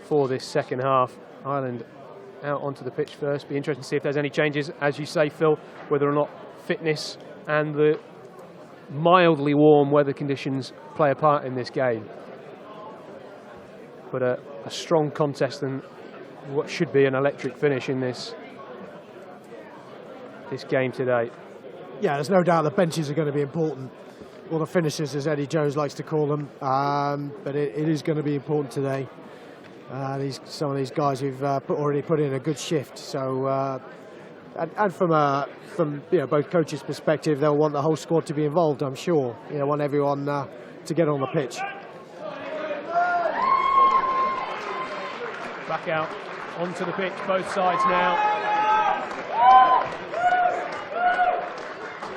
for this second half. Ireland out onto the pitch first. Be interesting to see if there's any changes, as you say, Phil, whether or not fitness and the mildly warm weather conditions play a part in this game. But a strong contest and what should be an electric finish in this game today. Yeah, there's no doubt the benches are going to be important, or the finishers, as Eddie Jones likes to call them. But it is going to be important today. Some of these guys who've already put in a good shift. So, and from both coaches' perspective, they'll want the whole squad to be involved. I'm sure. Want everyone to get on the pitch. Back out onto the pitch, both sides now.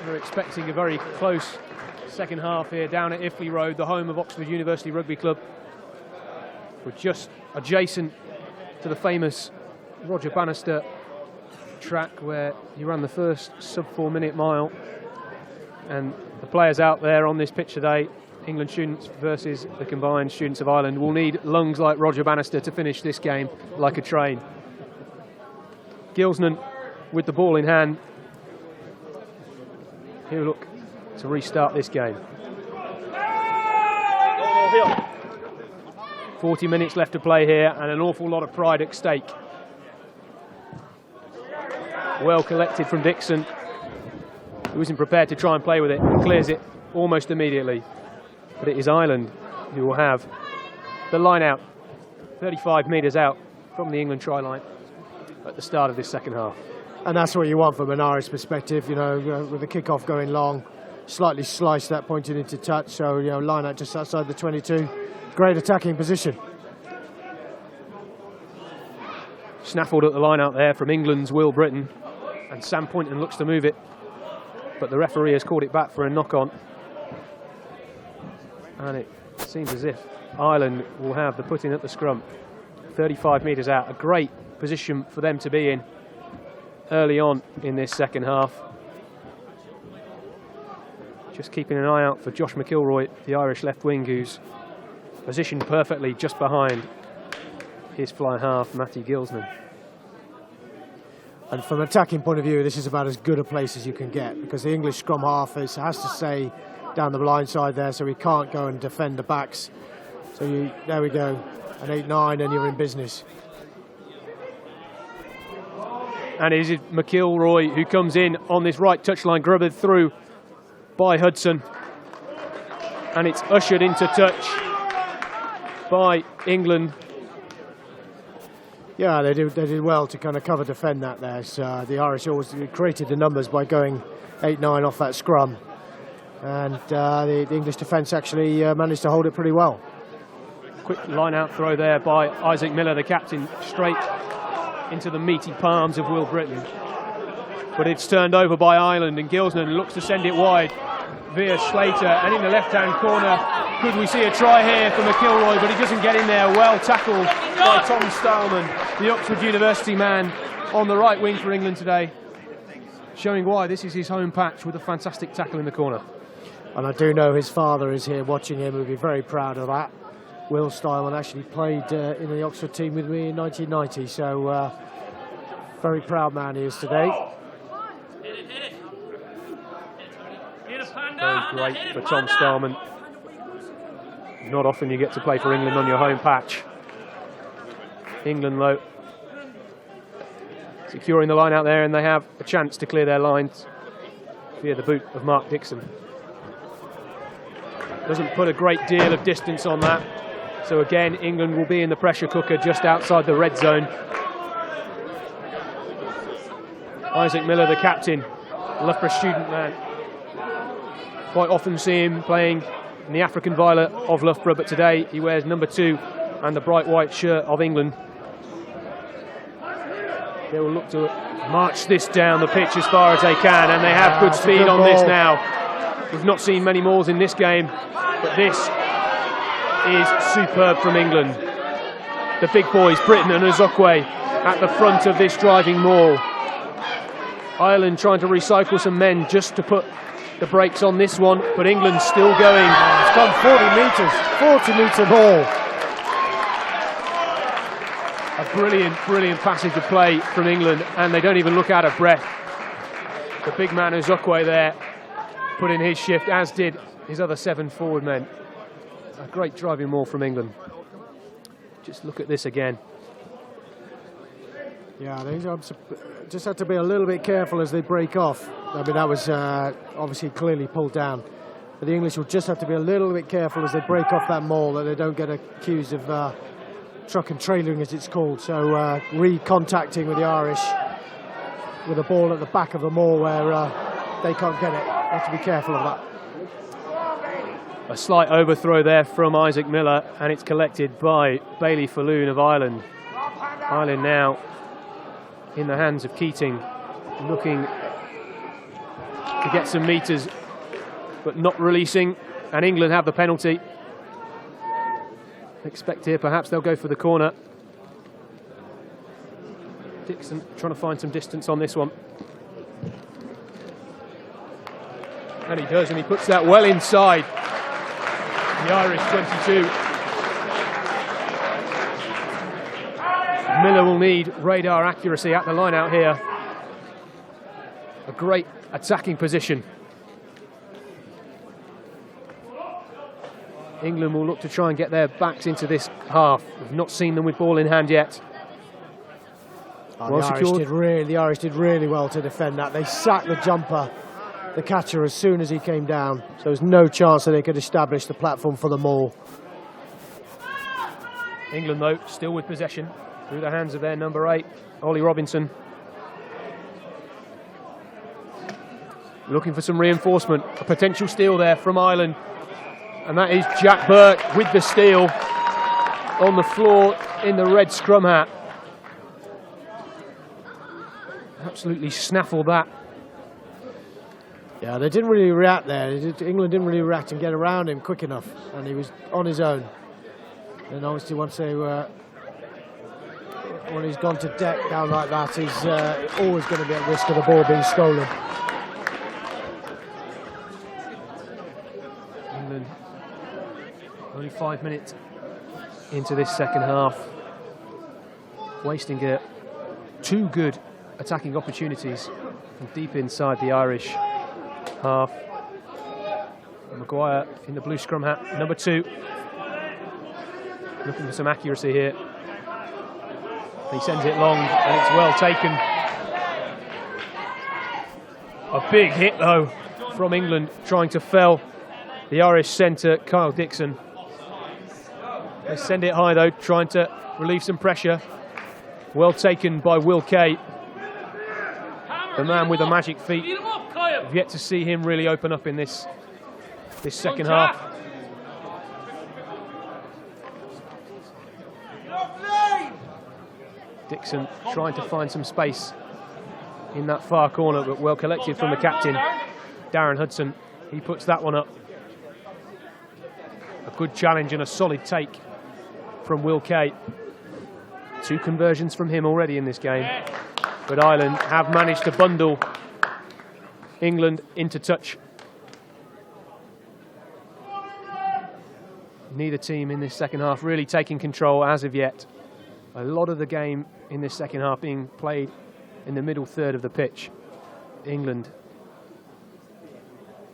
We're expecting a very close second half here down at Iffley Road, the home of Oxford University Rugby Club. We're just adjacent to the famous Roger Bannister track where he ran the first sub-4 minute mile. And the players out there on this pitch today, England students versus the combined students of Ireland, will need lungs like Roger Bannister to finish this game like a train. Gilsnan with the ball in hand. He'll look to restart this game. 40 minutes left to play here and an awful lot of pride at stake. Well collected from Dixon, who isn't prepared to try and play with it, and clears it almost immediately. But it is Ireland who will have the line out, 35 metres out from the England try line at the start of this second half. And that's what you want from an Irish perspective, with the kick-off going long, slightly sliced that, pointed into touch, so, line out just outside the 22. Great attacking position. Snaffled at the line out there from England's Will Britton, and Sam Poynton looks to move it, but the referee has called it back for a knock-on. And it seems as if Ireland will have the put-in at the scrum. 35 metres out, a great position for them to be in early on in this second half. Just keeping an eye out for Josh McIlroy, the Irish left wing, who's positioned perfectly just behind his fly half, Matty Gilsnan. And from an attacking point of view, this is about as good a place as you can get, because the English scrum half has to stay down the blind side there, so he can't go and defend the backs. So there we go, an 8-9 and you're in business. And it is McIlroy who comes in on this right touchline, grubbed through by Hudson. And it's ushered into touch by England. Yeah, they did well to kind of cover defend that there. So, the Irish always created the numbers by going 8-9 off that scrum. And the English defence actually managed to hold it pretty well. Quick line-out throw there by Isaac Miller, the captain, straight into the meaty palms of Will Britton. But it's turned over by Ireland, and Gilsnan looks to send it wide via Slater. And in the left-hand corner, could we see a try here for McIlroy, but he doesn't get in there. Well tackled by Tom Starman, the Oxford University man, on the right wing for England today, showing why this is his home patch with a fantastic tackle in the corner. And I do know his father is here watching him. He'll be very proud of that. Will Steinman actually played in the Oxford team with me in 1990, so very proud man he is today. Very great for Tom Starman. Not often you get to play for England on your home patch. England, though, securing the line out there, and they have a chance to clear their lines via the boot of Mark Dixon. Doesn't put a great deal of distance on that. So again, England will be in the pressure cooker just outside the red zone. Isaac Miller, the captain, Loughborough student man. Quite often see him playing in the African violet of Loughborough, but today he wears number 2 and the bright white shirt of England. They will look to march this down the pitch as far as they can, and they have good speed on this now. We've not seen many mauls in this game, but this is superb from England. The big boys, Britton and Azokwe, at the front of this driving maul. Ireland trying to recycle some men just to put the brakes on this one, but England's still going. It's gone 40 metre maul. A brilliant passage of play from England, and they don't even look out of breath. The big man Azokwe there put in his shift, as did his other 7 forward men. A great driving maul from England. Just look at this again. Yeah, they just had to be a little bit careful as they break off. I mean, that was obviously clearly pulled down. But the English will just have to be a little bit careful as they break off that maul, that they don't get accused of truck and trailering, as it's called. So re-contacting with the Irish with a ball at the back of the maul where they can't get it. They have to be careful of that. A slight overthrow there from Isaac Miller, and it's collected by Bailey Falloon of Ireland. Ireland now in the hands of Keating, looking to get some metres, but not releasing, and England have the penalty. Expect here perhaps they'll go for the corner. Dixon trying to find some distance on this one. And he does, and he puts that well inside. The Irish 22. Miller will need radar accuracy at the line out here. A great attacking position. England will look to try and get their backs into this half. We've not seen them with ball in hand yet. The Irish did really well to defend that. They sacked the jumper, the catcher, as soon as he came down. So there's no chance that they could establish the platform for the maul. England, though, still with possession through the hands of their number 8, Ollie Robinson. Looking for some reinforcement. A potential steal there from Ireland. And that is Jack Burke with the steal on the floor in the red scrum hat. Absolutely snaffled that. Yeah, they didn't really react there. England didn't really react and get around him quick enough, and he was on his own. And obviously, once they were, when he's gone to deck down like that, he's always going to be at risk of the ball being stolen. England only 5 minutes into this second half, wasting 2 good attacking opportunities from deep inside the Irish half. Maguire in the blue scrum hat, number 2. Looking for some accuracy here. He sends it long, and it's well taken. A big hit, though, from England, trying to fell the Irish centre, Kyle Dixon. They send it high, though, trying to relieve some pressure. Well taken by Will Kay. The man with the magic feet. I've yet to see him really open up in this second half. Dixon trying to find some space in that far corner, but well collected from the captain, Darren Hudson. He puts that one up. A good challenge and a solid take from Will Kay. 2 conversions from him already in this game. But Ireland have managed to bundle England into touch. Neither team in this second half really taking control as of yet. A lot of the game in this second half being played in the middle third of the pitch. England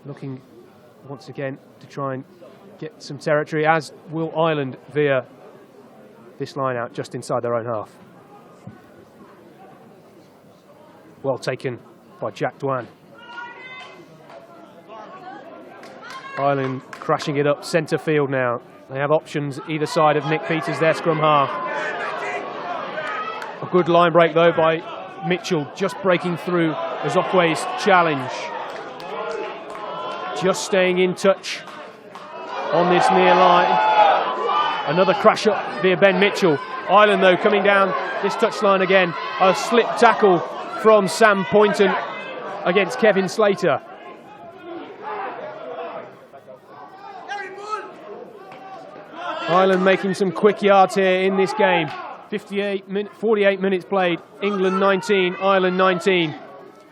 looking once again to try and get some territory, as will Ireland via this line out just inside their own half. Well taken by Jack Dwan. Ireland crashing it up centre field now. They have options either side of Nick Peters, their scrum half. A good line break though by Mitchell, just breaking through Azokwe's challenge. Just staying in touch on this near line. Another crash up via Ben Mitchell. Ireland though coming down this touchline again. A slip tackle from Sam Poynton against Kevin Slater. Ireland making some quick yards here in this game. 48 minutes played. England 19, Ireland 19.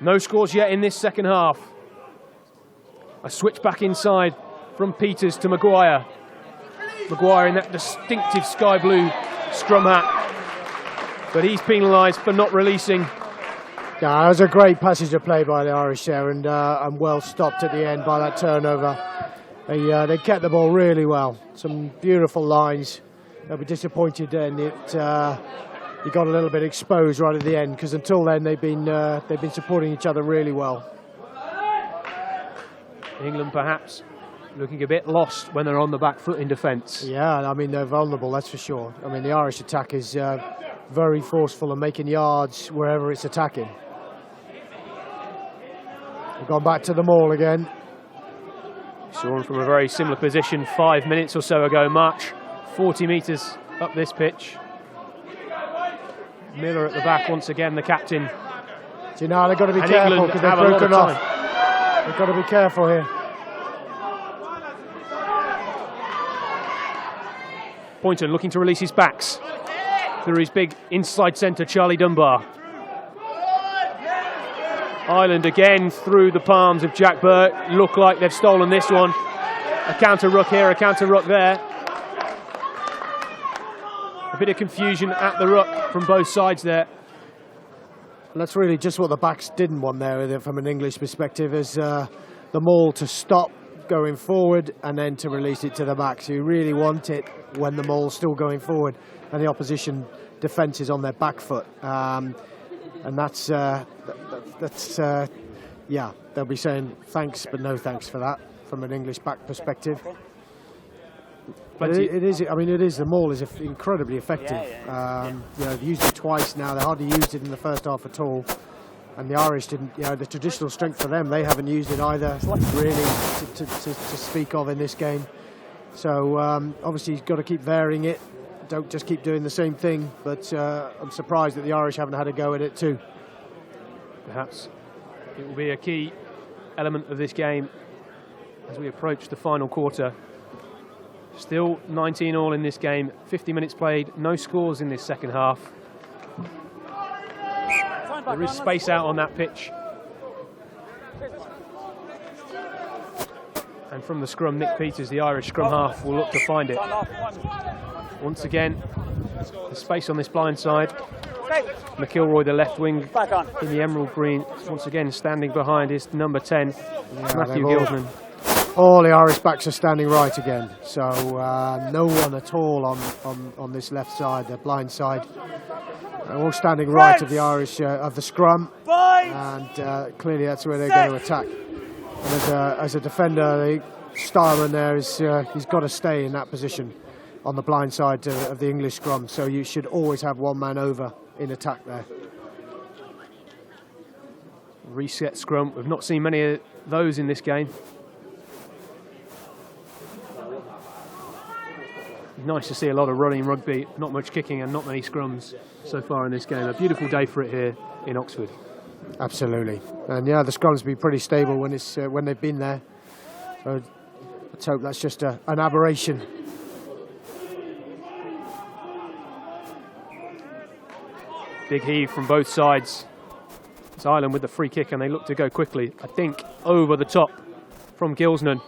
No scores yet in this second half. A switch back inside from Peters to Maguire. Maguire in that distinctive sky blue scrum hat. But he's penalised for not releasing. Yeah, it was a great passage of play by the Irish there, and well stopped at the end by that turnover. They kept the ball really well. Some beautiful lines. They'll be disappointed then he got a little bit exposed right at the end, because until then they've been supporting each other really well. England perhaps looking a bit lost when they're on the back foot in defence. Yeah, I mean they're vulnerable, that's for sure. I mean the Irish attack is very forceful and making yards wherever it's attacking. We've gone back to the maul again. Saw him from a very similar position 5 minutes or so ago. March 40 metres up this pitch. Miller at the back once again, the captain. Do you know, they've got to be careful because they've broken off. They've got to be careful here. Poynton looking to release his backs through his big inside centre, Charlie Dunbar. Ireland again through the palms of Jack Burke. Look like they've stolen this one. A counter ruck here, a counter ruck there. A bit of confusion at the ruck from both sides there. And that's really just what the backs didn't want there from an English perspective, is the maul to stop going forward and then to release it to the back. So you really want it when the maul's still going forward and the opposition defence is on their back foot. And that's yeah, they'll be saying thanks but no thanks for that from an English back perspective. But it is. I mean, the maul is incredibly effective. You know, they've used it twice now. They hardly used it in the first half at all. And the Irish didn't. You know, the traditional strength for them, they haven't used it either, really, to speak of in this game. So obviously, you've got to keep varying it. Don't just keep doing the same thing. But I'm surprised that the Irish haven't had a go at it too. Perhaps it will be a key element of this game as we approach the final quarter. Still 19 all in this game, 50 minutes played, no scores in this second half. There is space out on that pitch. And from the scrum, Nick Peters, the Irish scrum half, will look to find it. Once again, the space on this blind side. McIlroy, the left wing in the emerald green, once again standing behind his number 10, Matthew Gilsman. All the Irish backs are standing right again, so no one at all on this left side, the blind side. They're all standing right of the Irish, of the scrum, and clearly that's where they're going to attack. And as a defender, the Starman there is he's got to stay in that position on the blind side of the English scrum, so you should always have one man over in attack there. Reset scrum, we've not seen many of those in this game. Nice to see a lot of running rugby, not much kicking and not many scrums so far in this game. A beautiful day for it here in Oxford. Absolutely, and yeah, the scrums be pretty stable when it's when they've been there. So let's hope that's just an aberration. Big heave from both sides. It's Ireland with the free kick and they look to go quickly. I think over the top from Gilsnan.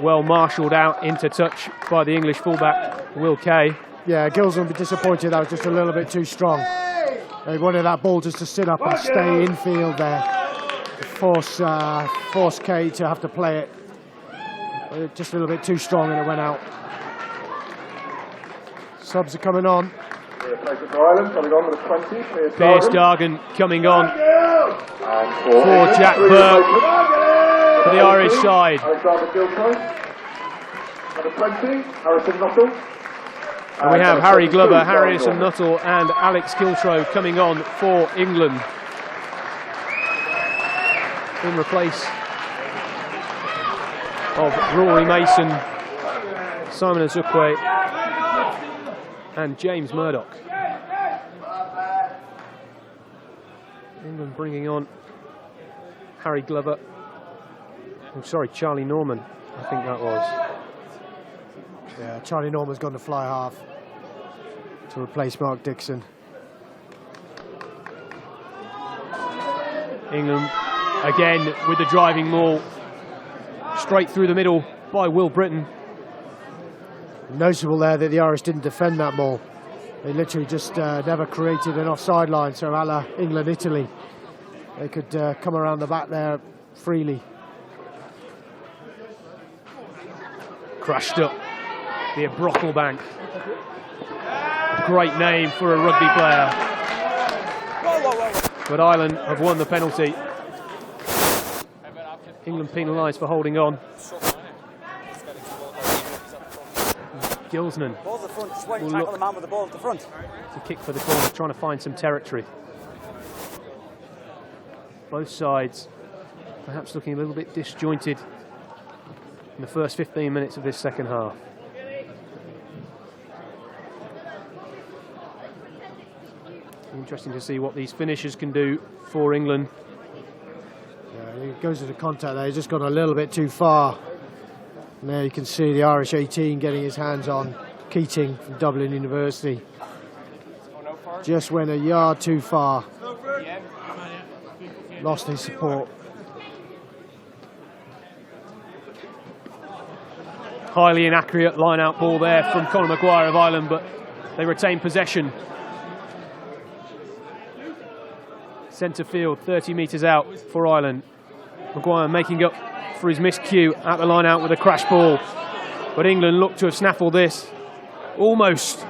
Well marshalled out into touch by the English fullback, Will Kay. Yeah, Gilsnan will be disappointed. That was just a little bit too strong. They wanted that ball just to sit up and stay in field there. Force Kay to have to play it. Just a little bit too strong and it went out. Subs are coming on. Piers Dargan coming on for Jack Burke for the Irish side. And we have Harry Glover, Harrison Nuttall and Alex Kiltrow coming on for England in replace of Rory Mason, Simon Azukwe and James Murdoch. England bringing on Harry Glover. I'm sorry, Charlie Norman, I think that was. Yeah, Charlie Norman's gone to fly half to replace Mark Dixon. England again with the driving maul, straight through the middle by Will Britton. Noticeable there that the Irish didn't defend that maul. They literally just never created an offside line, so a la England-Italy. They could come around the back there freely. Crashed up near Brocklebank. A great name for a rugby player. But Ireland have won the penalty. England penalised for holding on. Gilsnan will look to kick for the corner, trying to find some territory. Both sides perhaps looking a little bit disjointed in the first 15 minutes of this second half. Interesting to see what these finishers can do for England. Yeah, he goes into contact there, he's just gone a little bit too far. And there you can see the Irish 18 getting his hands on Keating from Dublin University. Just went a yard too far. Lost his support. Highly inaccurate line-out ball there from Conor Maguire of Ireland, but they retain possession. Centre field, 30 metres out for Ireland. Maguire making up for his miscue at the line-out with a crash ball. But England look to have snaffled this. Almost.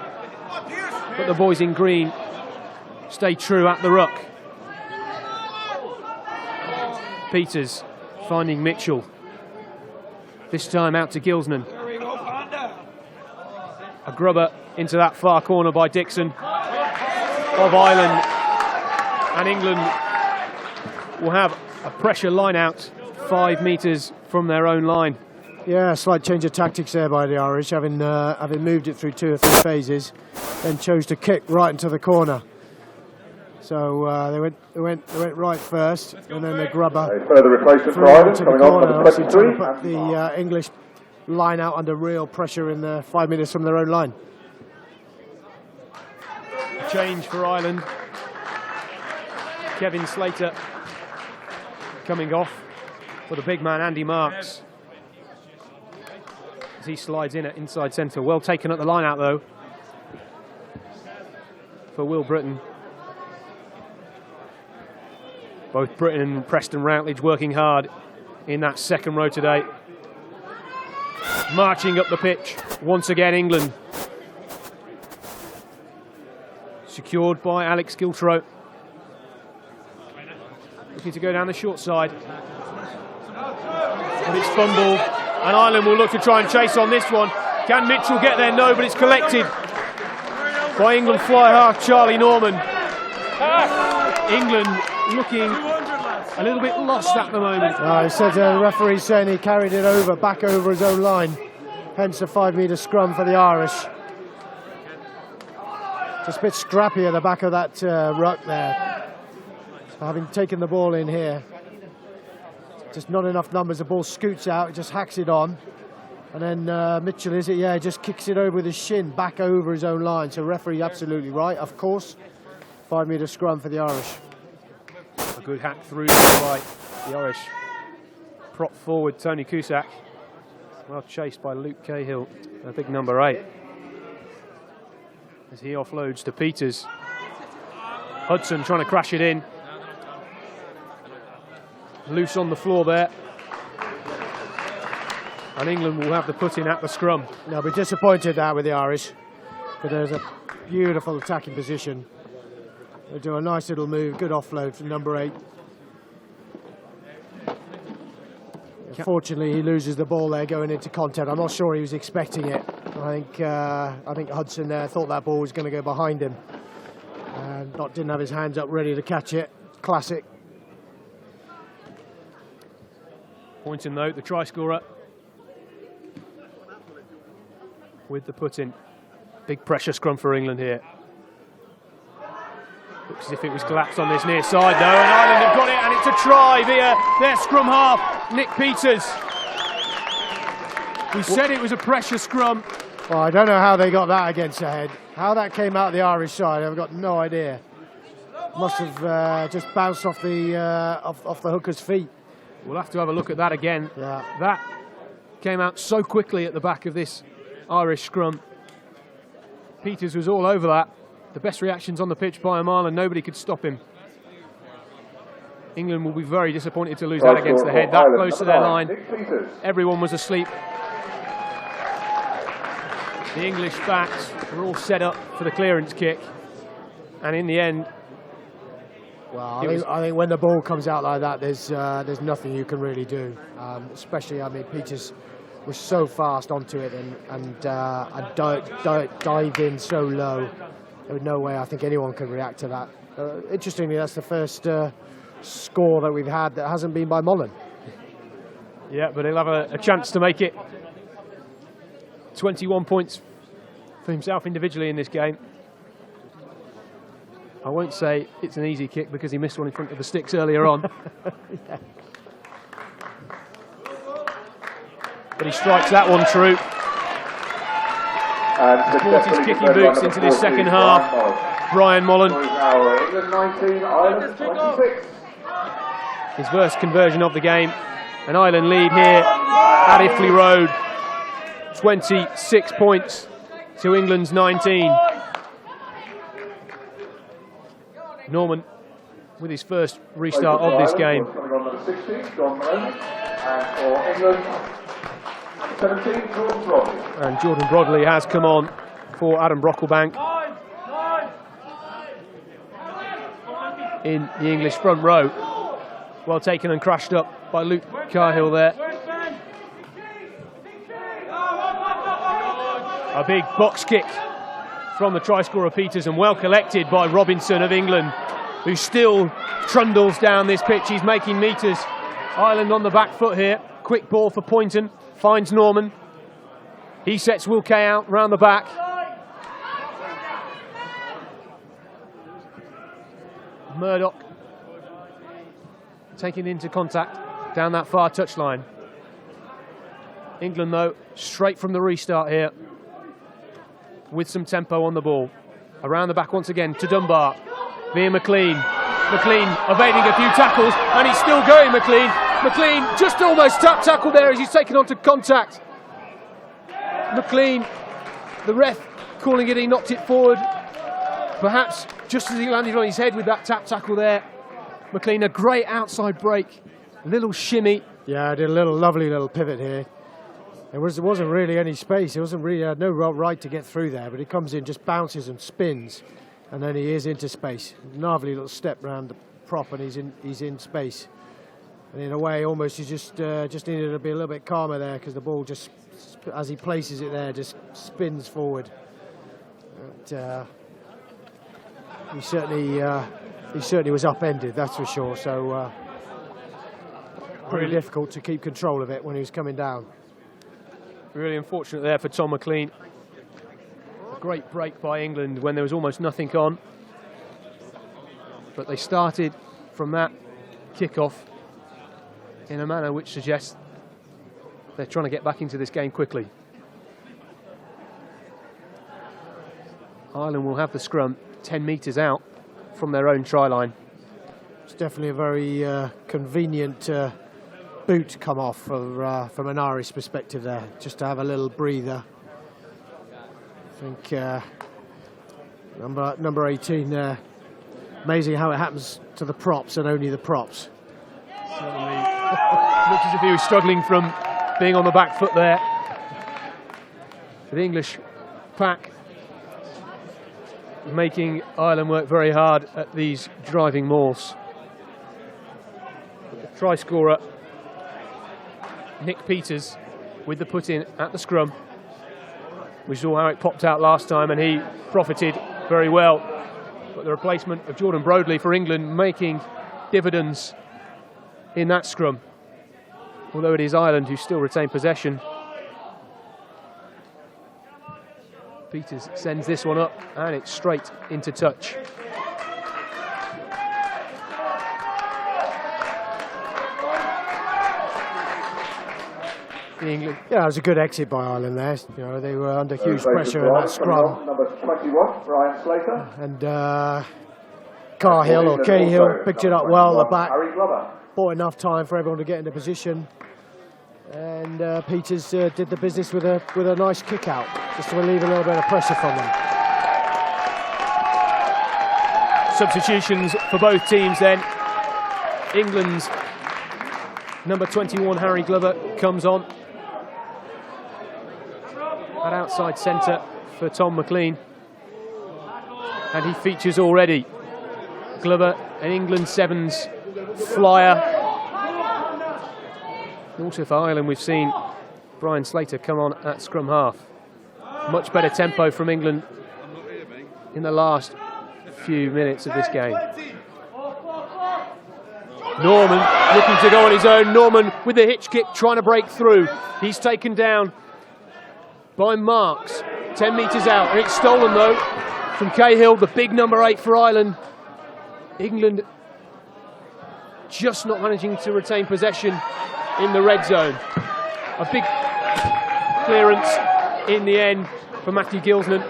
But the boys in green stay true at the ruck. Peters finding Mitchell. This time out to Gilsnan. A grubber into that far corner by Dixon of Ireland. And England will have a pressure line out 5 metres from their own line. Yeah, a slight change of tactics there by the Irish, having moved it through 2 or 3 phases, then chose to kick right into the corner. So they went right first, and then the grubber. Further replacement for Ireland coming on for the 23. Put the English line out under real pressure in the 5 metres from their own line. Change for Ireland. Kevin Slater coming off for the big man Andy Marks. As he slides in at inside centre. Well taken at the line out though for Will Britton. Both Britton and Preston Routledge working hard in that second row today. Marching up the pitch once again, England. Secured by Alex Giltro. Looking to go down the short side. But it's fumbled, and Ireland will look to try and chase on this one. Can Mitchell get there? No, but it's collected by England fly half Charlie Norman. England looking a little bit lost at the moment. He said the referee saying he carried it over, back over his own line. Hence a 5 metre scrum for the Irish. Just a bit scrappy at the back of that ruck there. So having taken the ball in here, just not enough numbers. The ball scoots out, it just hacks it on. And then Mitchell, is it? Yeah, just kicks it over with his shin, back over his own line. So referee absolutely right, of course. 5 metre scrum for the Irish. A good hack through by the Irish. Prop forward Tony Cusack. Well chased by Luke Cahill, a big number 8. As he offloads to Peters. Hudson trying to crash it in. Loose on the floor there. And England will have the put-in at the scrum. They'll be disappointed that with the Irish. But there's a beautiful attacking position. They do a nice little move, good offload from number 8. Unfortunately, he loses the ball there going into contact. I'm not sure he was expecting it. I think Hudson there thought that ball was going to go behind him. Didn't have his hands up ready to catch it. Classic. Point and note, the try scorer with the put-in. Big pressure scrum for England here. Looks as if it was collapsed on this near side though, and Ireland have got it, and it's a try via their scrum half, Nick Peters. We said it was a pressure scrum. Well, I don't know how they got that against the head. How that came out the Irish side, I've got no idea. Must have just bounced off the hooker's feet. We'll have to have a look at that again. Yeah. That came out so quickly at the back of this Irish scrum. Peters was all over that. The best reactions on the pitch by a mile, and nobody could stop him. England will be very disappointed to lose that against the head. That close to their line. Everyone was asleep. The English backs were all set up for the clearance kick. And in the end... Well, I think when the ball comes out like that, there's nothing you can really do. Especially, I mean, Peters was so fast onto it and dived in so low. There was no way I think anyone could react to that. Interestingly, that's the first score that we've had that hasn't been by Mullen. Yeah, but he'll have a chance to make it 21 points for himself individually in this game. I won't say it's an easy kick because he missed one in front of the sticks earlier on. Yeah. But he strikes that one true. Brought his kicking boots into this second half. Brian Mullen. His first conversion of the game. An Ireland lead here at Iffley Road. 26 points to England's 19. Norman with his first restart of this game. And Jordan Brodley has come on for Adam Brocklebank in the English front row. Well taken and crashed up by Luke Cahill there. A big box kick from the try scorer Peters, and well collected by Robinson of England, who still trundles down this pitch. He's making metres. Ireland on the back foot here. Quick ball for Poynton. Finds Norman. He sets Will Kay out round the back. Murdoch taking into contact down that far touchline. England, though, straight from the restart here, with some tempo on the ball. Around the back once again to Dunbar via McLean. McLean evading a few tackles, and he's still going, McLean. McLean just almost tackled there as he's taken on to contact. McLean, the ref calling it, he knocked it forward. Perhaps just as he landed on his head with that tackle there. McLean, a great outside break, little shimmy. Yeah, did a lovely little pivot here. There wasn't really any space. It wasn't really no right to get through there, but he comes in, just bounces and spins, and then he is into space. Lovely little step round the prop, and he's in space. And in a way, almost he just needed to be a little bit calmer there, because the ball just, as he places it there, just spins forward. And, he certainly was upended, that's for sure. So pretty difficult to keep control of it when he was coming down. Really unfortunate there for Tom McLean. A great break by England when there was almost nothing on. But they started from that kick-off in a manner which suggests they're trying to get back into this game quickly. Ireland will have the scrum 10 metres out from their own try line. It's definitely a very convenient boot come off from an Irish perspective there, just to have a little breather. I think number 18 there. Amazing how it happens to the props and only the props. Certainly looks as if he was struggling from being on the back foot there. The English pack making Ireland work very hard at these driving mauls. The try scorer Nick Peters with the put in at the scrum. We saw how it popped out last time and he profited very well. But the replacement of Jordan Brodley for England making dividends in that scrum. Although it is Ireland who still retain possession. Peters sends this one up and it's straight into touch. England. Yeah, it was a good exit by Ireland there. You know, they were under huge pressure in that scrum. Number 21, Brian Slater. And Cahill or Cahill picked it up well at the back. Harry Glover. Bought enough time for everyone to get into position. And Peters did the business with a nice kick out, just to relieve a little bit of pressure from them. Substitutions for both teams then. England's number 21, Harry Glover, comes on at outside centre for Tom McLean. And he features already. Glover, an England Sevens flyer. Also for Ireland, we've seen Brian Slater come on at scrum half. Much better tempo from England in the last few minutes of this game. Norman looking to go on his own. Norman with the hitch kick trying to break through. He's taken down by Marks, 10 metres out. And it's stolen though from Cahill, the big number 8 for Ireland. England just not managing to retain possession in the red zone. A big clearance in the end for Matthew Gilsnan.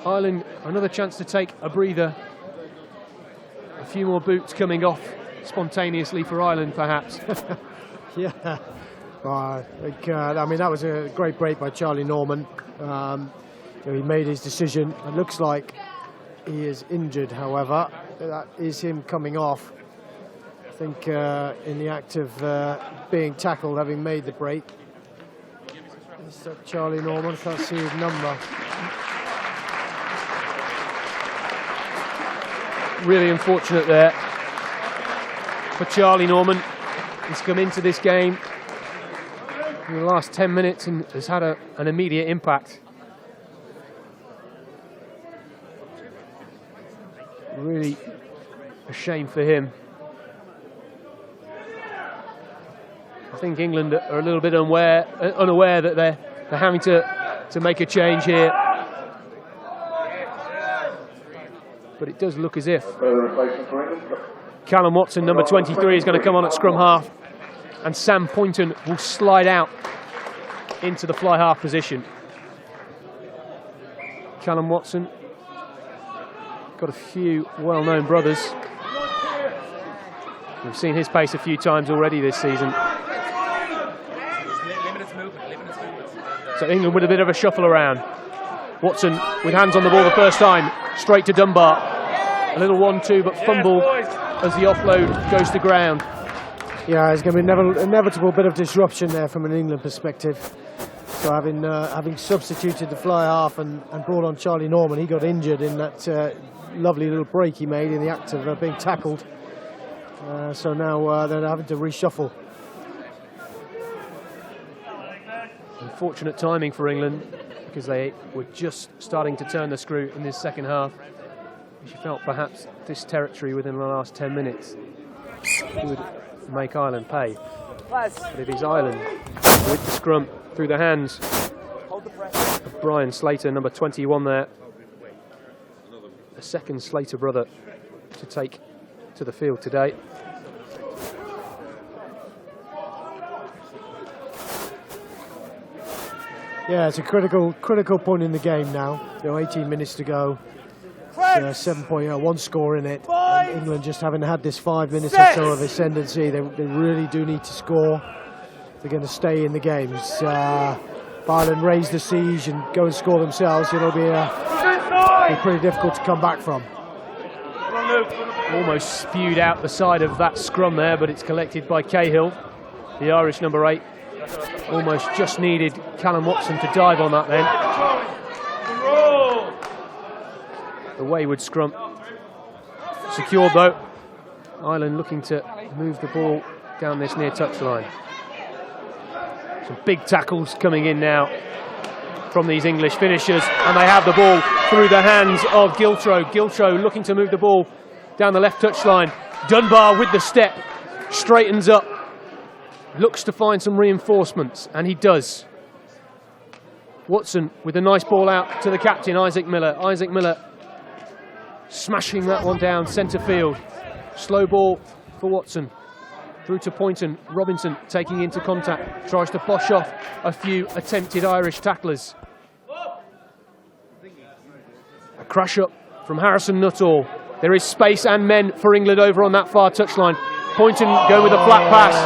Ireland, another chance to take a breather. A few more boots coming off spontaneously for Ireland, perhaps. Yeah. I mean, that was a great break by Charlie Norman. He made his decision. It looks like he is injured, however. That is him coming off. I think in the act of being tackled, having made the break. Is that Charlie Norman? Can't see his number. Really unfortunate there for Charlie Norman. He's come into this game in the last 10 minutes and has had an immediate impact. Really a shame for him. I think England are a little bit unaware that they're having to make a change here. But it does look as if Callum Watson, number 23, is going to come on at scrum half, and Sam Poynton will slide out into the fly half position. Callum Watson got a few well-known brothers. We've seen his pace a few times already this season. So England with a bit of a shuffle around. Watson with hands on the ball the first time, straight to Dunbar. A little 1-2, but fumble as the offload goes to ground. Yeah, there's going to be an inevitable bit of disruption there from an England perspective. So having substituted the fly half and brought on Charlie Norman, he got injured in that lovely little break he made in the act of being tackled. So now they're having to reshuffle. Unfortunate timing for England, because they were just starting to turn the screw in this second half. She felt perhaps this territory within the last 10 minutes would make Ireland pay. But it is Ireland with the scrum through the hands of Brian Slater, number 21 there. The second Slater brother to take to the field today. Yeah, it's a critical point in the game now. 18 minutes to go. 7 point, one score in it. And England just haven't had this 5 minutes or so of ascendancy. They really do need to score. They're going to stay in the games. If Ireland raise the siege and go and score themselves, it'll be pretty difficult to come back from. Almost spewed out the side of that scrum there, but it's collected by Cahill, the Irish number 8. Almost just needed Callum Watson to dive on that then. The wayward scrum secured though. Ireland looking to move the ball down this near touchline. Some big tackles coming in now from these English finishers, and they have the ball through the hands of Giltro. Giltro looking to move the ball down the left touchline. Dunbar with the step, straightens up, looks to find some reinforcements, and he does. Watson with a nice ball out to the captain, Isaac Miller. Isaac Miller smashing that one down centre field. Slow ball for Watson. Through to Poynton. Robinson taking into contact. Tries to bosh off a few attempted Irish tacklers. A crash up from Harrison Nuttall. There is space and men for England over on that far touchline. Poynton going with a flat pass.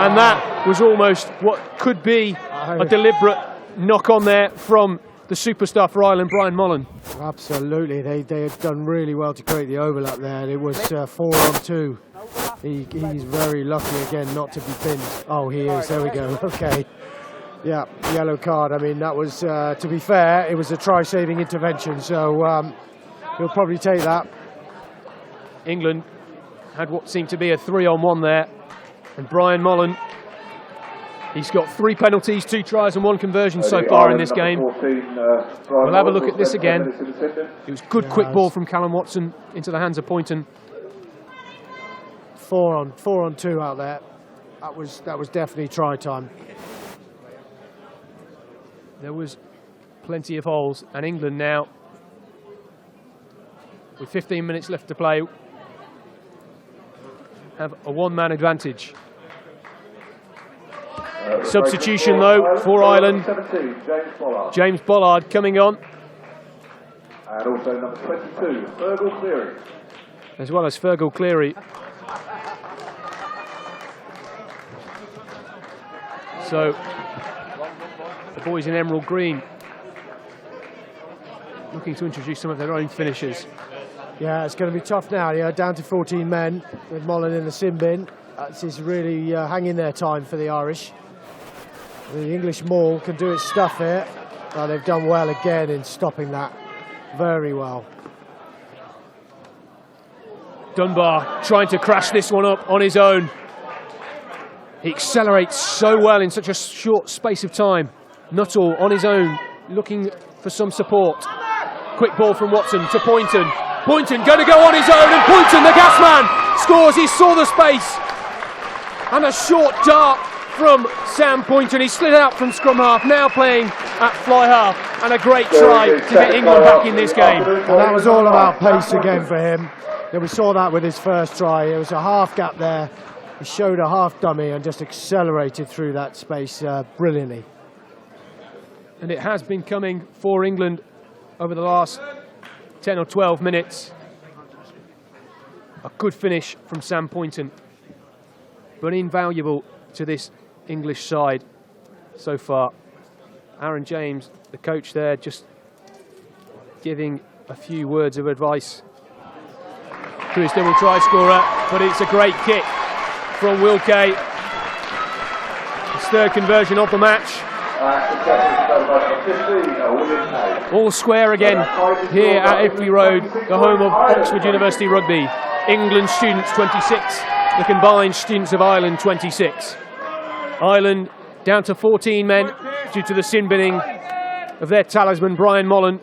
And that was almost what could be a deliberate knock on there from the superstar for Ireland, Brian Mullen. Absolutely, they had done really well to create the overlap there. It was 4-on-2. He's very lucky again not to be pinned. Oh, he is. There we go. Okay. Yeah, yellow card. I mean, that was, to be fair, it was a try-saving intervention, so he'll probably take that. England had what seemed to be a 3-on-1 there, and Brian Mullen, he's got 3 penalties, 2 tries and 1 conversion so far in this game. We'll have a look at this again. It was good quick ball from Callum Watson into the hands of Poynton. 4-on-2 out there. That was definitely try time. There was plenty of holes, and England now, with 15 minutes left to play, have a 1-man advantage. Substitution though for Ireland. James Bollard coming on. And also number 22, Fergal Cleary. As well as Fergal Cleary. So, the boys in emerald green looking to introduce some of their own finishers. Yeah, it's going to be tough now. Down to 14 men with Mullen in the sin bin. This is really hanging their time for the Irish. The English maul can do its stuff here. They've done well again in stopping that. Very well. Dunbar trying to crash this one up on his own. He accelerates so well in such a short space of time. Nuttall on his own, looking for some support. Quick ball from Watson to Poynton. Poynton going to go on his own, and Poynton, the gas man, scores. He saw the space. And a short dart from Sam Poynton. He slid out from scrum half, now playing at fly half. And a great try to get England back in this game. And that was all about pace again for him. Yeah, we saw that with his first try. It was a half gap there. He showed a half dummy and just accelerated through that space brilliantly. And it has been coming for England over the last 10 or 12 minutes. A good finish from Sam Poynton, but invaluable to this English side so far. Aaron James, the coach there, just giving a few words of advice to his double try scorer, but it's a great kick from Will Kay. His 3rd conversion of the match. All square again here at Iffley Road, the home of Oxford University Rugby. England students 26, the combined students of Ireland 26. Ireland down to 14 men due to the sin binning of their talisman Brian Mullen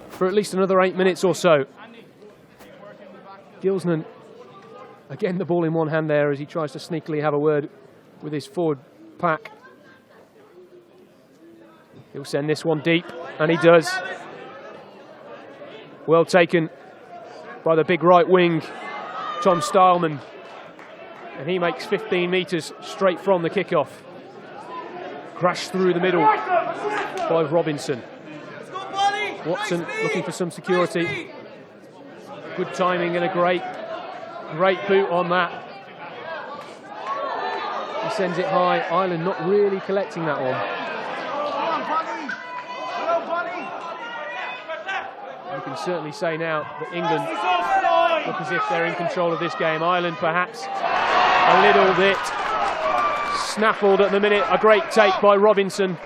for at least another 8 minutes or so. Gilsnan, again the ball in one hand there as he tries to sneakily have a word with his forward pack. He'll send this one deep, and he does. Well taken by the big right wing, Tom Stileman. And he makes 15 metres straight from the kickoff. Crash through the middle by Robinson. Watson looking for some security. Good timing and a great boot on that. He sends it high. Ireland not really collecting that one. You can certainly say now that England look as if they're in control of this game. Ireland perhaps a little bit snaffled at the minute. A great take by Robinson.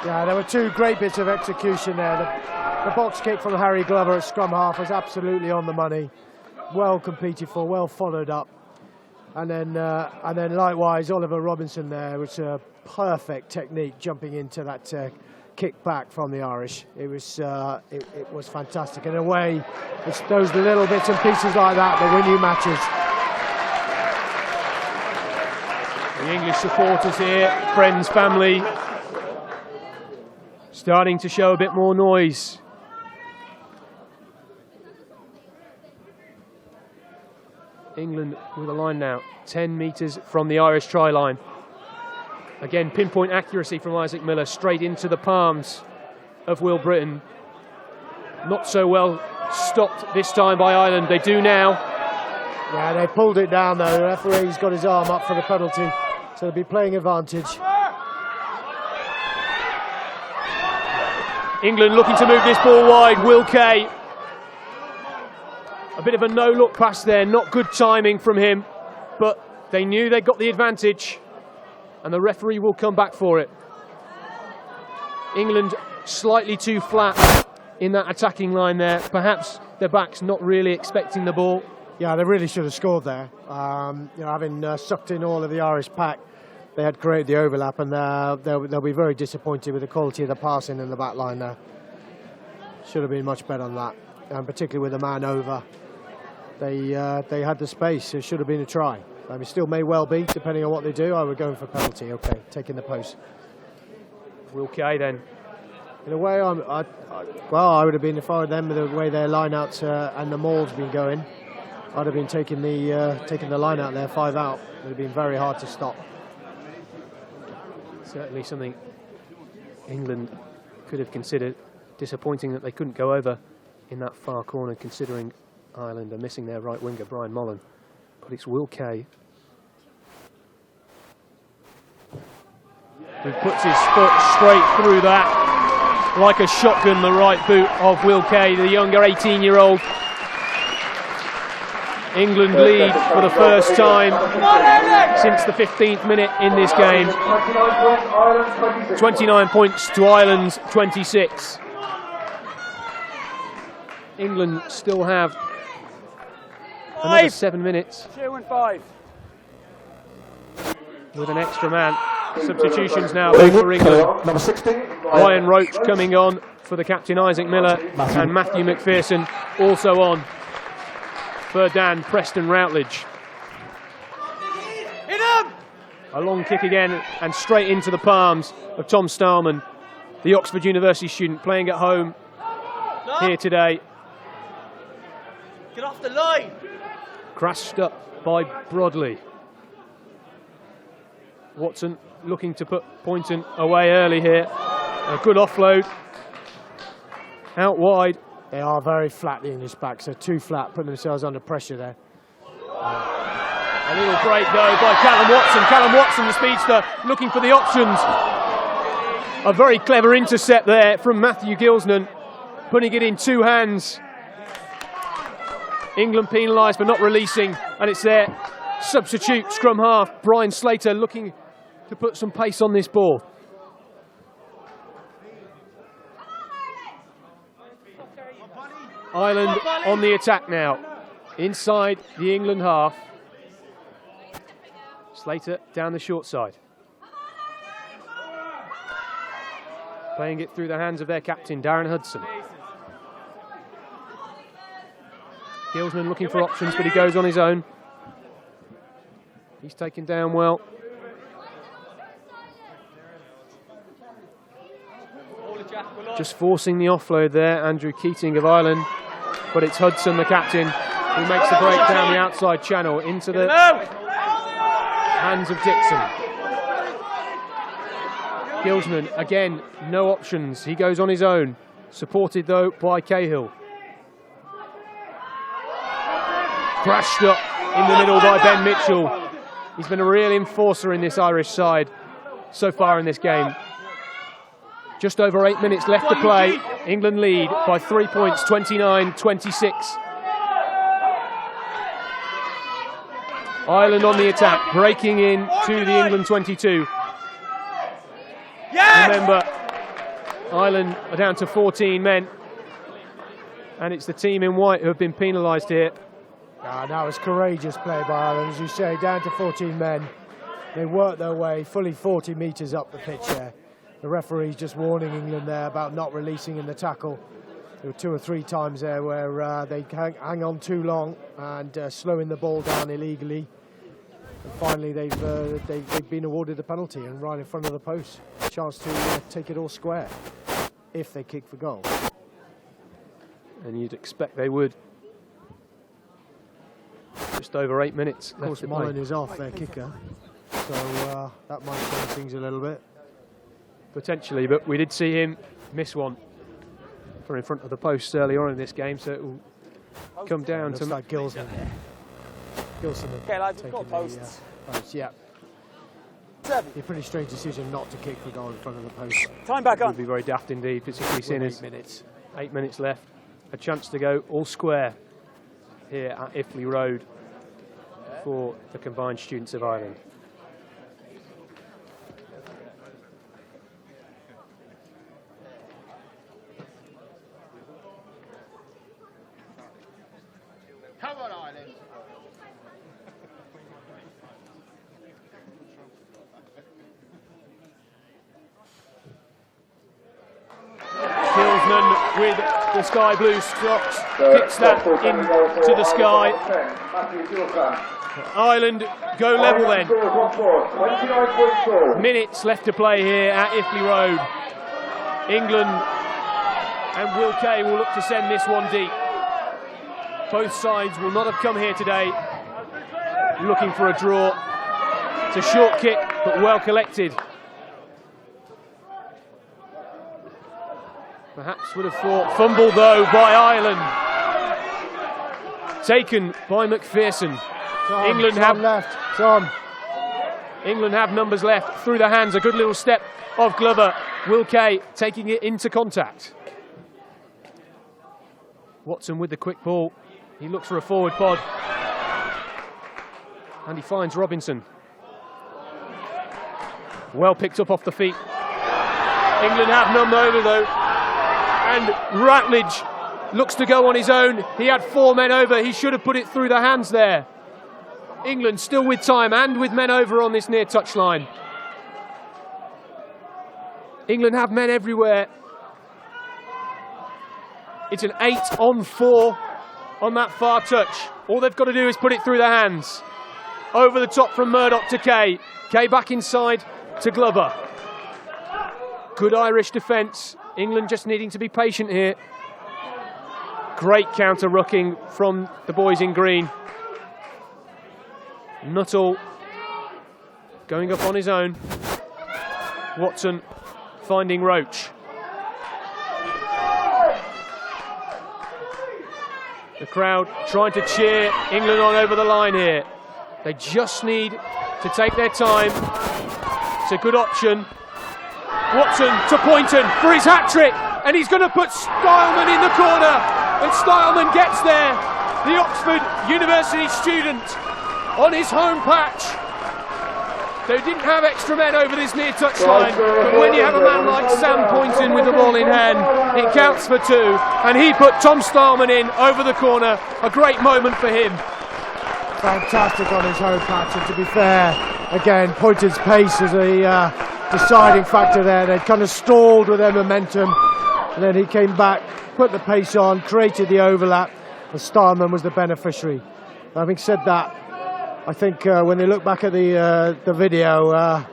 Yeah, there were 2 great bits of execution there. The box kick from Harry Glover at scrum half was absolutely on the money. Well competed for, well followed up. And then likewise Oliver Robinson there, which a perfect technique jumping into that kick back from the Irish. It was fantastic. In a way, it's those little bits and pieces like that that win you matches. The English supporters here, friends, family, starting to show a bit more noise. England with a line now, 10 metres from the Irish try line. Again, pinpoint accuracy from Isaac Miller, straight into the palms of Will Britton. Not so well stopped this time by Ireland. They do now. Yeah, they pulled it down though. The referee's got his arm up for the penalty, so they'll be playing advantage. England looking to move this ball wide. Will Kay. A bit of a no-look pass there. Not good timing from him, but they knew they got the advantage, and the referee will come back for it. England slightly too flat in that attacking line there. Perhaps their backs not really expecting the ball. Yeah, they really should have scored there. Having sucked in all of the Irish pack, they had created the overlap, and they'll be very disappointed with the quality of the passing in the back line there. Should have been much better on that, and particularly with a man over. They had the space. It should have been a try. I mean, still may well be, depending on what they do. I would go for penalty. Okay, taking the post. Will Kay then. In a way, I would have been, if I were them, with the way their line-outs and the maul's been going, I'd have been taking the line out there, 5 out. It would have been very hard to stop. Certainly something England could have considered. Disappointing that they couldn't go over in that far corner, considering Ireland are missing their right winger, Brian Mullen. But it's Will Kay who puts his foot straight through that, like a shotgun, the right boot of Will Kay, the younger 18-year-old. England lead for the first time since the 15th minute in this game. 29 points to Ireland's 26. England still have another 7 minutes with an extra man. Substitutions now for England. Number 16. Ryan Roach coming on for the captain Isaac Miller, and Matthew McPherson also on for Dan Preston Routledge. A long kick again and straight into the palms of Tom Starman, the Oxford University student playing at home here today. Get off the line! Crashed up by Brodley. Watson looking to put Poynton away early here. A good offload. Out wide. They are very flat, the English backs. They're too flat, putting themselves under pressure there. A little break though by Callum Watson. Callum Watson, the speedster, looking for the options. A very clever intercept there from Matthew Gilsnan, putting it in two hands. England penalised for not releasing, and it's their substitute scrum half, Brian Slater, looking to put some pace on this ball. Ireland on the attack now, inside the England half. Slater down the short side. Playing it through the hands of their captain, Darren Hudson. Gilsman looking for options, but he goes on his own. He's taken down well. Just forcing the offload there, Andrew Keating of Ireland. But it's Hudson, the captain, who makes the break down the outside channel into the hands of Dixon. Gilsman, again, no options. He goes on his own, supported though by Cahill. Crashed up in the middle by Ben Mitchell. He's been a real enforcer in this Irish side so far in this game. Just over 8 minutes left to play. England lead by 3 points, 29-26. Ireland on the attack, breaking in to the England 22. Remember, Ireland are down to 14 men, and it's the team in white who have been penalised here. That was courageous play by Ireland, as you say, down to 14 men. They worked their way fully 40 metres up the pitch there. The referee's just warning England there about not releasing in the tackle. There were 2 or 3 times there where they hang on too long and slowing the ball down illegally. And finally, they've been awarded the penalty and right in front of the post. A chance to take it all square if they kick for goal. And you'd expect they would. Just over 8 minutes Of course, left to play. Mullen is off, their kicker, so that might change things a little bit. Potentially, but we did see him miss one from in front of the posts earlier on in this game, so it will come down Looks to like Gilson. Gilson had taken the post, yeah. Be a pretty strange decision not to kick the goal in front of the post. Time back on. It would be very daft indeed, particularly seeing as 8 minutes left. A chance to go all square here at Iffley Road for the combined students of Ireland. Come on, Ireland. Kilsman with the sky blue socks, kicks that into the sky. Ireland go level then. Minutes left to play here at Iffley Road. England and Will Kay will look to send this one deep. Both sides will not have come here today looking for a draw. It's a short kick, but well collected. Perhaps would have thought. Fumble though by Ireland. Taken by McPherson. England have left. Tom. England have numbers left through the hands. A good little step of Glover. Will Kay taking it into contact. Watson with the quick ball. He looks for a forward pod. And he finds Robinson. Well picked up off the feet. England have none over though. And Ratledge looks to go on his own. He had 4 men over. He should have put it through the hands there. England still with time and with men over on this near touchline. England have men everywhere. It's an 8-on-4 on that far touch. All they've got to do is put it through the hands. Over the top from Murdoch to Kay. Kay back inside to Glover. Good Irish defence. England just needing to be patient here. Great counter-rucking from the boys in green. Nuttall going up on his own. Watson finding Roach. The crowd trying to cheer England on over the line here. They just need to take their time. It's a good option. Watson to Poynton for his hat-trick, and he's going to put Stileman in the corner, and Stileman gets there. The Oxford University student on his home patch. They didn't have extra men over this near touchline, but when you have a man like Sam Poynton with the ball in hand, it counts for 2, and he put Tom Stileman in over the corner. A great moment for him. Fantastic on his home patch, and to be fair, again, Poynton's pace is a deciding factor there. They'd kind of stalled with their momentum, and then he came back, put the pace on, created the overlap, and Stileman was the beneficiary. Having said that, I think when they look back at the video,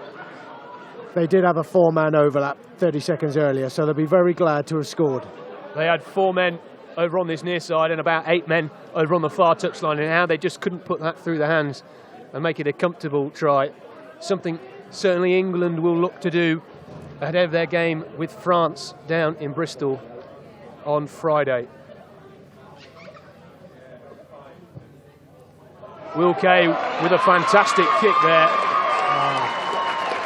they did have a 4-man overlap 30 seconds earlier, so they'll be very glad to have scored. They had 4 men over on this near side and about 8 men over on the far touchline, and how they just couldn't put that through the hands and make it a comfortable try. Something certainly England will look to do ahead of their game with France down in Bristol on Friday. Will Kay with a fantastic kick there.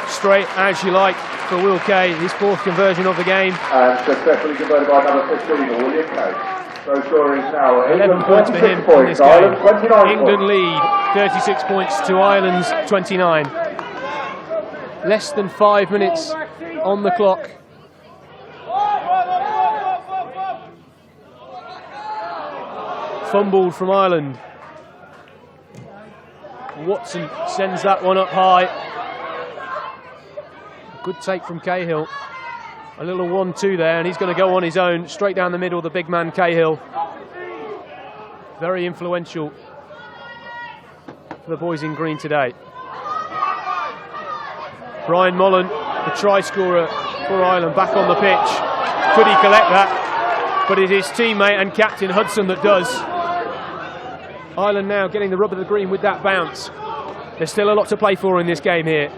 Straight as you like for Will Kay, his 4th conversion of the game. And successfully converted by number 15, William Kay. So score is now 11 points for him in this game. England lead 36 points to Ireland's 29. Less than 5 minutes on the clock. Fumbled from Ireland. Watson sends that one up high. Good take from Cahill. A little 1-2 there, and he's going to go on his own, straight down the middle, the big man Cahill. Very influential for the boys in green today. Brian Mullen, the try scorer for Ireland, back on the pitch. Could he collect that? But it is teammate and captain Hudson that does. Ireland now getting the rub of the green with that bounce. There's still a lot to play for in this game here.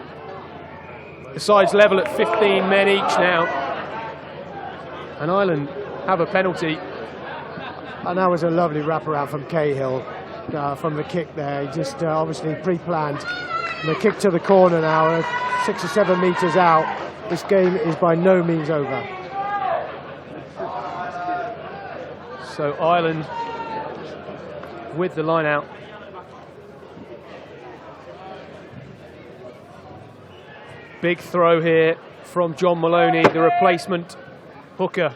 The sides level at 15 men each now. And Ireland have a penalty. And that was a lovely wraparound from Cahill from the kick there. He just obviously pre-planned. And the kick to the corner now, 6 or 7 metres out. This game is by no means over. So Ireland with the line out. Big throw here from John Maloney, the replacement hooker.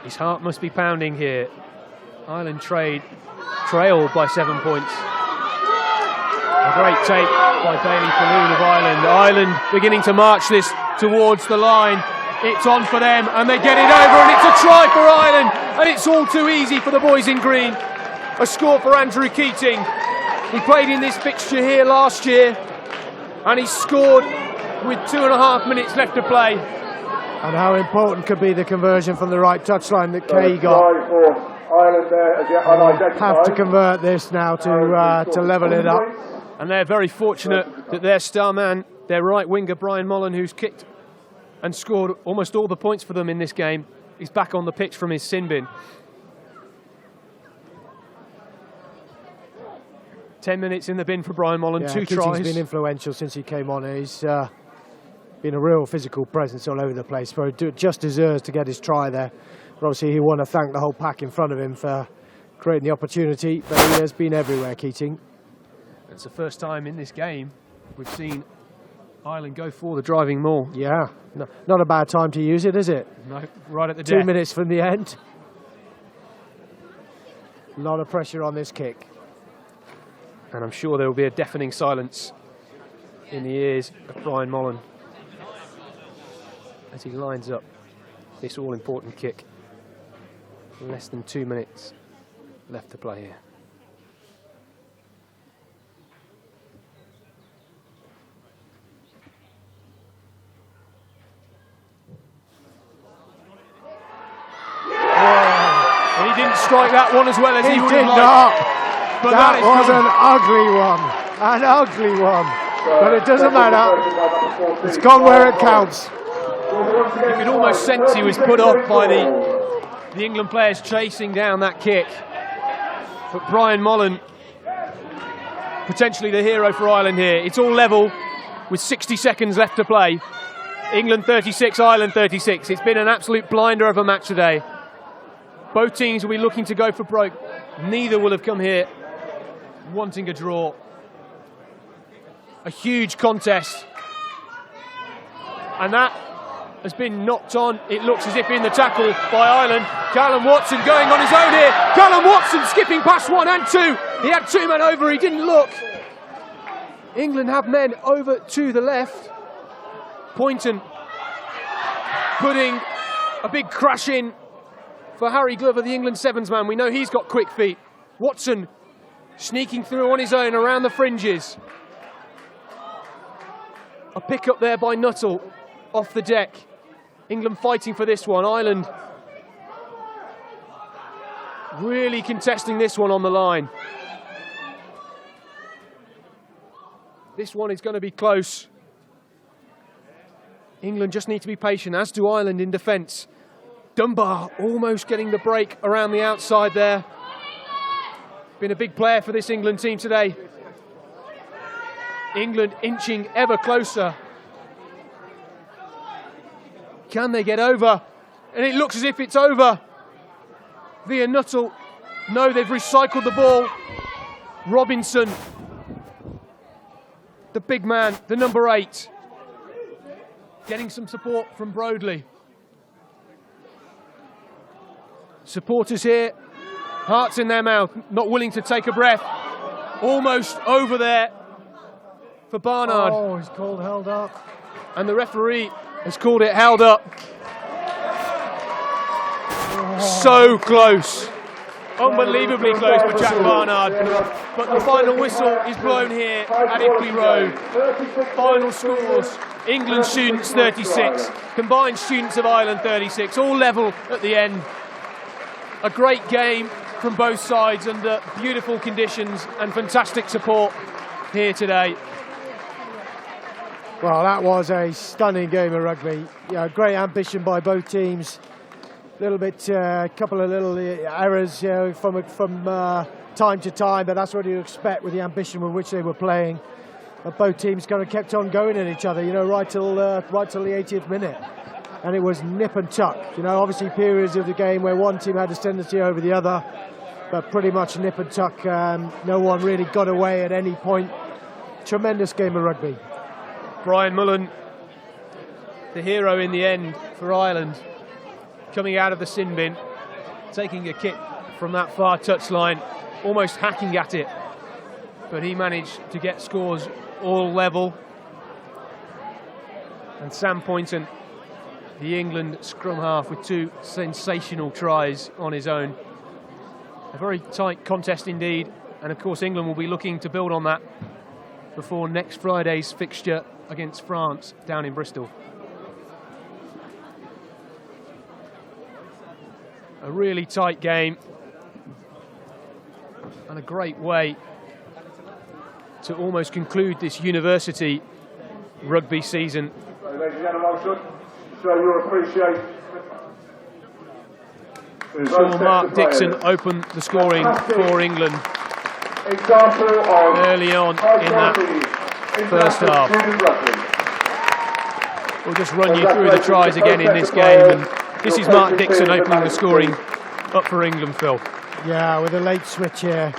His heart must be pounding here. Ireland trailed by 7 points. A great take by Bailey Falloon of Ireland. Ireland beginning to march this towards the line. It's on for them, and they get it over, and it's a try for Ireland, and it's all too easy for the boys in green. A score for Andrew Keating. He played in this fixture here last year, and he scored with 2.5 minutes left to play. And how important could be the conversion from the right touchline that Kay got. Have to convert this now to level it up. And they're very fortunate that their star man, their right winger Brian Mullen, who's kicked and scored almost all the points for them in this game, is back on the pitch from his sin bin. 10 minutes in the bin for Brian Mullen, 2 tries. Keating's been influential since he came on. He's been a real physical presence all over the place. So he just deserves to get his try there. But obviously, he want to thank the whole pack in front of him for creating the opportunity. But he has been everywhere, Keating. It's the first time in this game we've seen Ireland go for the driving maul. Yeah, no, not a bad time to use it, is it? No, right at the 2 death. minutes from the end. A lot of pressure on this kick. And I'm sure there will be a deafening silence in the ears of Brian Mullen as he lines up this all-important kick. Less than 2 minutes left to play here. And he didn't strike that one as well as he would have liked. But that was an ugly one. But it doesn't matter. It's gone where it counts. You could almost sense he was put off by the England players chasing down that kick. But Brian Mullen, potentially the hero for Ireland here. It's all level with 60 seconds left to play. England 36, Ireland 36. It's been an absolute blinder of a match today. Both teams will be looking to go for broke. Neither will have come here wanting a draw. A huge contest. And that has been knocked on. It looks as if in the tackle by Ireland. Callum Watson going on his own here. Callum Watson skipping past 1 and 2. He had 2 men over, he didn't look. England have men over to the left. Poynton putting a big crash in for Harry Glover, the England sevens man. We know he's got quick feet. Watson sneaking through on his own around the fringes. A pick up there by Nuttall off the deck. England fighting for this one. Ireland really contesting this one on the line. This one is going to be close. England just need to be patient, as do Ireland in defence. Dunbar almost getting the break around the outside there. Been a big player for this England team today. England inching ever closer. Can they get over? And it looks as if it's over. Via Nuttall. No, they've recycled the ball. Robinson, the big man, the number 8, getting some support from Broadley. Supporters here, hearts in their mouth, not willing to take a breath. Almost over there for Barnard. Oh, he's called held up. And the referee has called it held up. So close. Unbelievably close for Jack Barnard. But the final whistle is blown here at Ipley Road. Final scores: England students 36, combined students of Ireland 36, all level at the end. a great game from both sides under beautiful conditions and fantastic support here today. Well, that was a stunning game of rugby. Yeah, great ambition by both teams. Couple of little errors, from time to time, but that's what you expect with the ambition with which they were playing. But both teams kind of kept on going at each other, right till the 80th minute, and it was nip and tuck. Obviously periods of the game where one team had ascendancy over the other, but pretty much nip and tuck. No one really got away at any point. Tremendous game of rugby. Brian Mullen, the hero in the end for Ireland, coming out of the sin bin, taking a kick from that far touchline, almost hacking at it, but he managed to get scores all level. And Sam Poynton, the England scrum half, with 2 sensational tries on his own. A very tight contest indeed, and of course England will be looking to build on that before next Friday's fixture against France down in Bristol. A really tight game and a great way to almost conclude this university rugby season. Ladies and gentlemen, I should show your appreciation. Saw Mark Dixon open the scoring for England Example of early on in that first half. We'll just run you through the tries again in this game, and this is Mark Dixon opening the scoring up for England, Phil. Yeah, with a late switch here.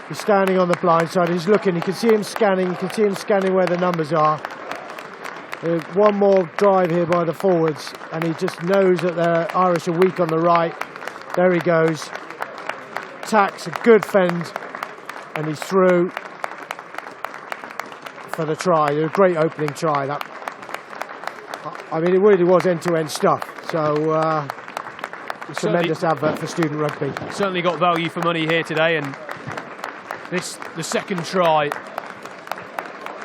He's standing on the blind side, he's looking, you can see him scanning, where the numbers are. One more drive here by the forwards, and he just knows that the Irish are weak on the right. There he goes. Tacks a good fend, and he's through for the try. A great opening try. That, I mean, it really was end-to-end stuff. So, tremendous advert for student rugby. Certainly got value for money here today, and the second try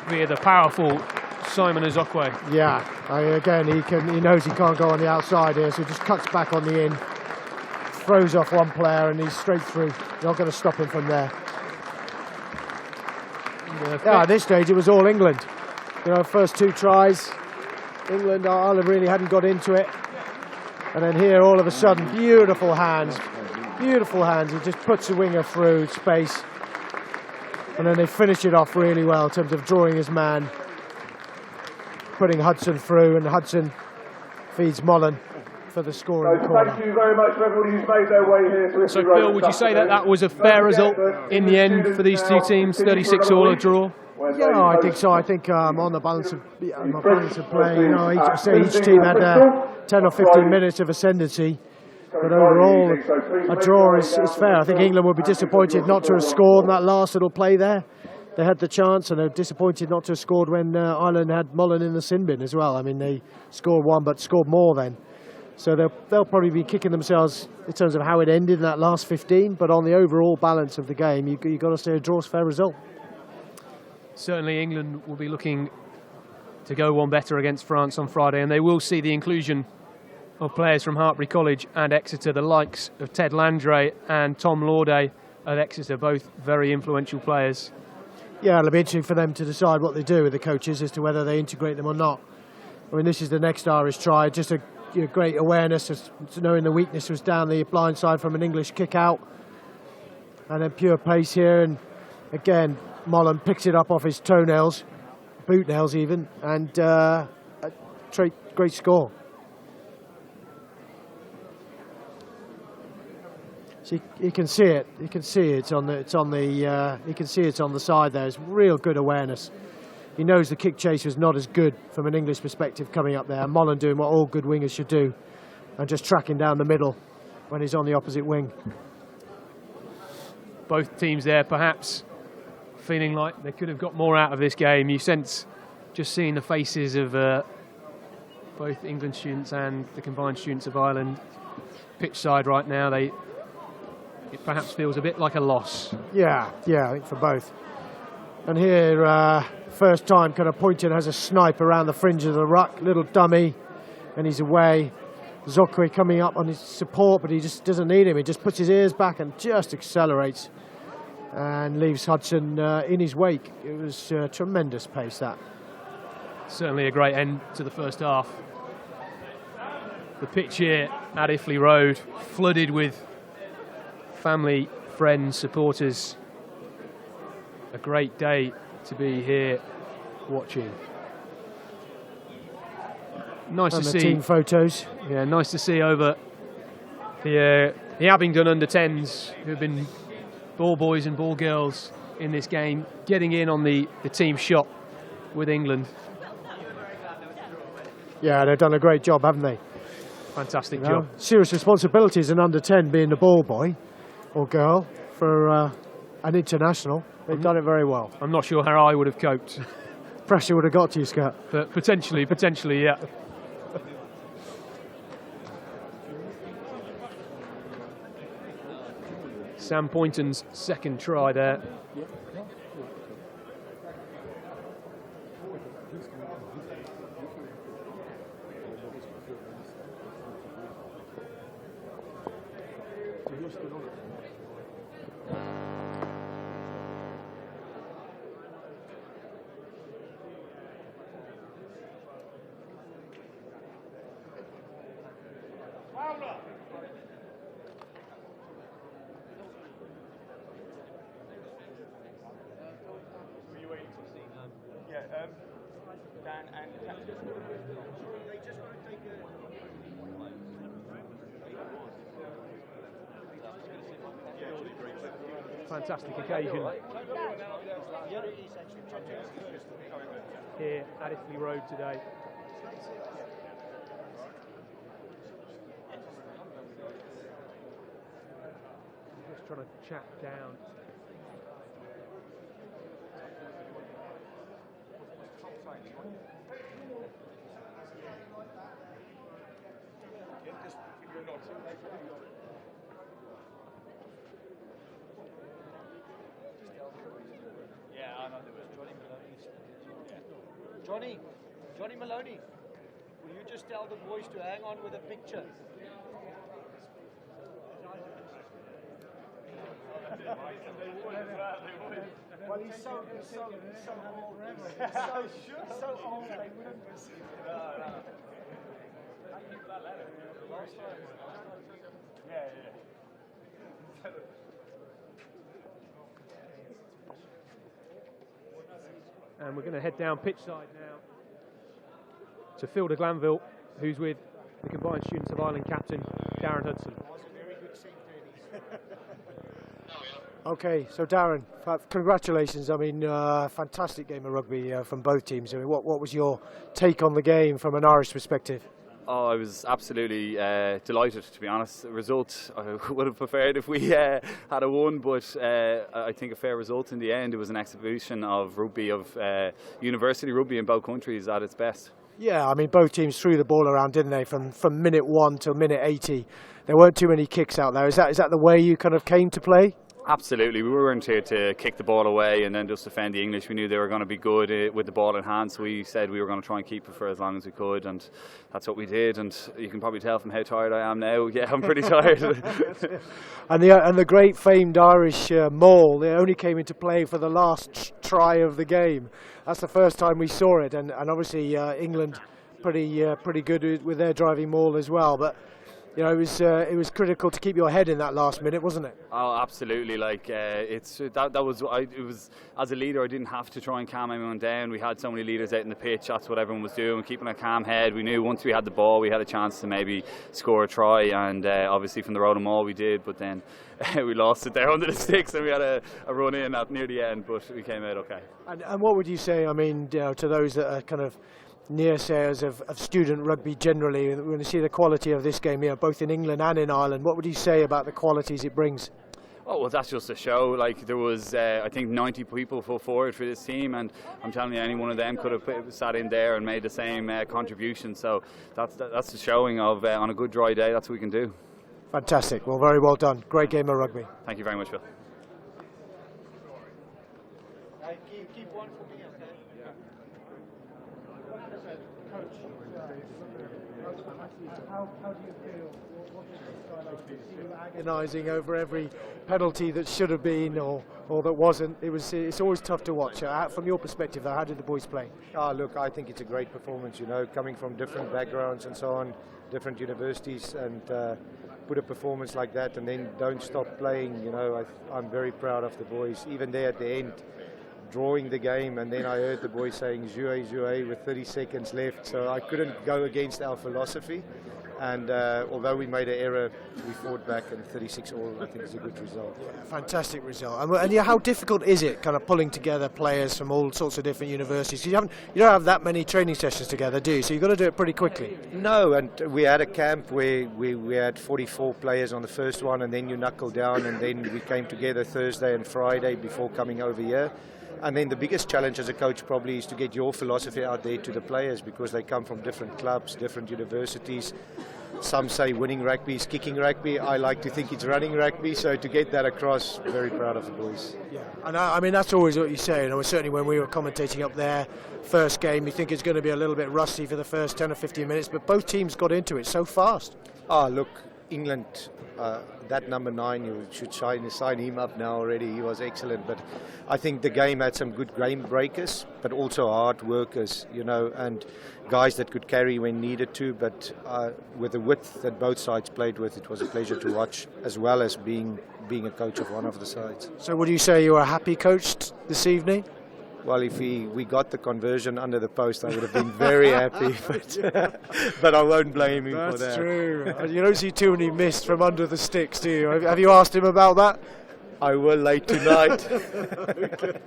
via the powerful Simon Azokwe. Yeah, again, he knows he can't go on the outside here, so he just cuts back on the in, throws off one player, and he's straight through. You're not going to stop him from there. Yeah, at this stage, it was all England. First 2 tries, Ireland really hadn't got into it. And then here, all of a sudden, beautiful hands. He just puts the winger through space. And then they finish it off really well in terms of drawing his man, putting Hudson through, and Hudson feeds Mullen for the scoring corner. Thank you very much for everybody who's made their way here to So, Phil, would you say that was a fair result in the end for these 2 teams, 36 all, a draw? Yeah, I think so. I think on the balance of play, each team had 10 or 15 minutes of ascendancy. But overall, a draw is fair. I think England would be disappointed not to have scored in that last little play there. They had the chance, and they're disappointed not to have scored when Ireland had Mullen in the sin bin as well. I mean, they scored 1, but scored more then. So they'll probably be kicking themselves in terms of how it ended in that last 15. But on the overall balance of the game, you've got to say a draw's a fair result. Certainly England will be looking to go one better against France on Friday, and they will see the inclusion of players from Hartpury College and Exeter, the likes of Ted Landray and Tom Lauday at Exeter, both very influential players. Yeah, it'll be interesting for them to decide what they do with the coaches as to whether they integrate them or not. I mean, this is the next Irish try, just a great awareness of knowing the weakness was down the blind side from an English kick out, and then pure pace here, and again Mullen picks it up off his toenails, boot nails even, and a great score. So you can see it. You can see it's on the. You can see it's on the side there. It's real good awareness. He knows the kick chase was not as good from an English perspective coming up there. Mullen doing what all good wingers should do, and just tracking down the middle when he's on the opposite wing. Both teams there, perhaps feeling like they could have got more out of this game. You sense, just seeing the faces of both England students and the combined students of Ireland pitch side right now. It perhaps feels a bit like a loss. Yeah, I think for both. And here, first time kind of Poynton has a snipe around the fringe of the ruck, little dummy, and he's away. Zokwe coming up on his support, but he just doesn't need him. He just puts his ears back and just accelerates and leaves Hudson in his wake. It was tremendous pace, that. Certainly a great end to the first half. The pitch here at Iffley Road, flooded with family, friends, supporters. A great day to be here watching. Nice and to the see team photos. Yeah, nice to see over the Abingdon under-10s who've been ball boys and ball girls in this game, getting in on the team shot with England. Yeah, they've done a great job, haven't they? Fantastic job. Serious responsibility as an under-10 being the ball boy or girl for an international. They've done it very well. I'm not sure how I would have coped. Pressure would have got to you, Scott. But potentially, yeah. Sam Poynton's second try there. Fantastic occasion here at Iffley Road today. Just trying to chat down. Johnny Maloney, will you just tell the boys to hang on with a picture? Well, he's so old. He's so old. They wouldn't miss him. And we're going to head down pitch side now to Fielder Glanville, who's with the Combined Students of Ireland captain, Darren Hudson. Okay, so Darren, congratulations. I mean, fantastic game of rugby from both teams. I mean, what was your take on the game from an Irish perspective? Oh, I was absolutely delighted, to be honest. The result, I would have preferred if we had a won, but I think a fair result in the end. It was an exhibition of rugby, of university rugby in both countries at its best. Yeah, I mean, both teams threw the ball around, didn't they, from minute 1 to minute 80. There weren't too many kicks out there. Is that the way you kind of came to play? Absolutely. We weren't here to kick the ball away and then just defend the English. We knew they were going to be good with the ball in hand, so we said we were going to try and keep it for as long as we could, and that's what we did. And you can probably tell from how tired I am now. Yeah, I'm pretty tired. And the great famed Irish maul, they only came into play for the last try of the game. That's the first time we saw it, and obviously England pretty good with their driving maul as well. But you know, it was critical to keep your head in that last minute, wasn't it? Oh, absolutely. Like it was as a leader, I didn't have to try and calm anyone down. We had so many leaders out in the pitch. That's what everyone was doing, keeping a calm head. We knew once we had the ball, we had a chance to maybe score a try, and obviously from the road and maul we did. But then we lost it there under the sticks, and we had a run in at near the end, but we came out okay. And what would you say? I mean, to those that are kind of near-sayers of student rugby generally, when you see the quality of this game here, both in England and in Ireland, what would you say about the qualities it brings? Oh, well, that's just a show. Like, there was, I think, 90 people put forward for this team, and I'm telling you, any one of them could have sat in there and made the same contribution. So that's the showing of, on a good dry day, that's what we can do. Fantastic. Well, very well done. Great game of rugby. Thank you very much, Phil. Keep one for me, okay? How do you feel? What does this guy like? Agonising over every penalty that should have been or that wasn't. It's always tough to watch. From your perspective, though, how did the boys play? Look, I think it's a great performance, coming from different backgrounds and so on, different universities, and put a performance like that and then don't stop playing. I'm very proud of the boys, even there at the end, drawing the game, and then I heard the boys saying jouez, jouez with 30 seconds left, so I couldn't go against our philosophy. And although we made an error, we fought back, and 36-all I think is a good result. Yeah, fantastic result. And how difficult is it, kind of pulling together players from all sorts of different universities? You don't have that many training sessions together, do you? So you've got to do it pretty quickly. No, and we had a camp where we had 44 players on the first one, and then you knuckle down, and then we came together Thursday and Friday before coming over here. And then the biggest challenge as a coach probably is to get your philosophy out there to the players, because they come from different clubs, different universities. Some say winning rugby is kicking rugby. I like to think it's running rugby. So to get that across, very proud of the boys. Yeah, and I mean that's always what you say. Certainly when we were commentating up there, first game, you think it's going to be a little bit rusty for the first 10 or 15 minutes, but both teams got into it so fast. Look, England, that number 9, you should sign him up now already. He was excellent, but I think the game had some good game breakers, but also hard workers, and guys that could carry when needed to. But with the width that both sides played with, it was a pleasure to watch, as well as being a coach of one of the sides. So would you say you were happy coached this evening? Well, if we got the conversion under the post, I would have been very happy. But I won't blame him for that. That's true. You don't see too many missed from under the sticks, do you? Have you asked him about that? I will late tonight. Okay.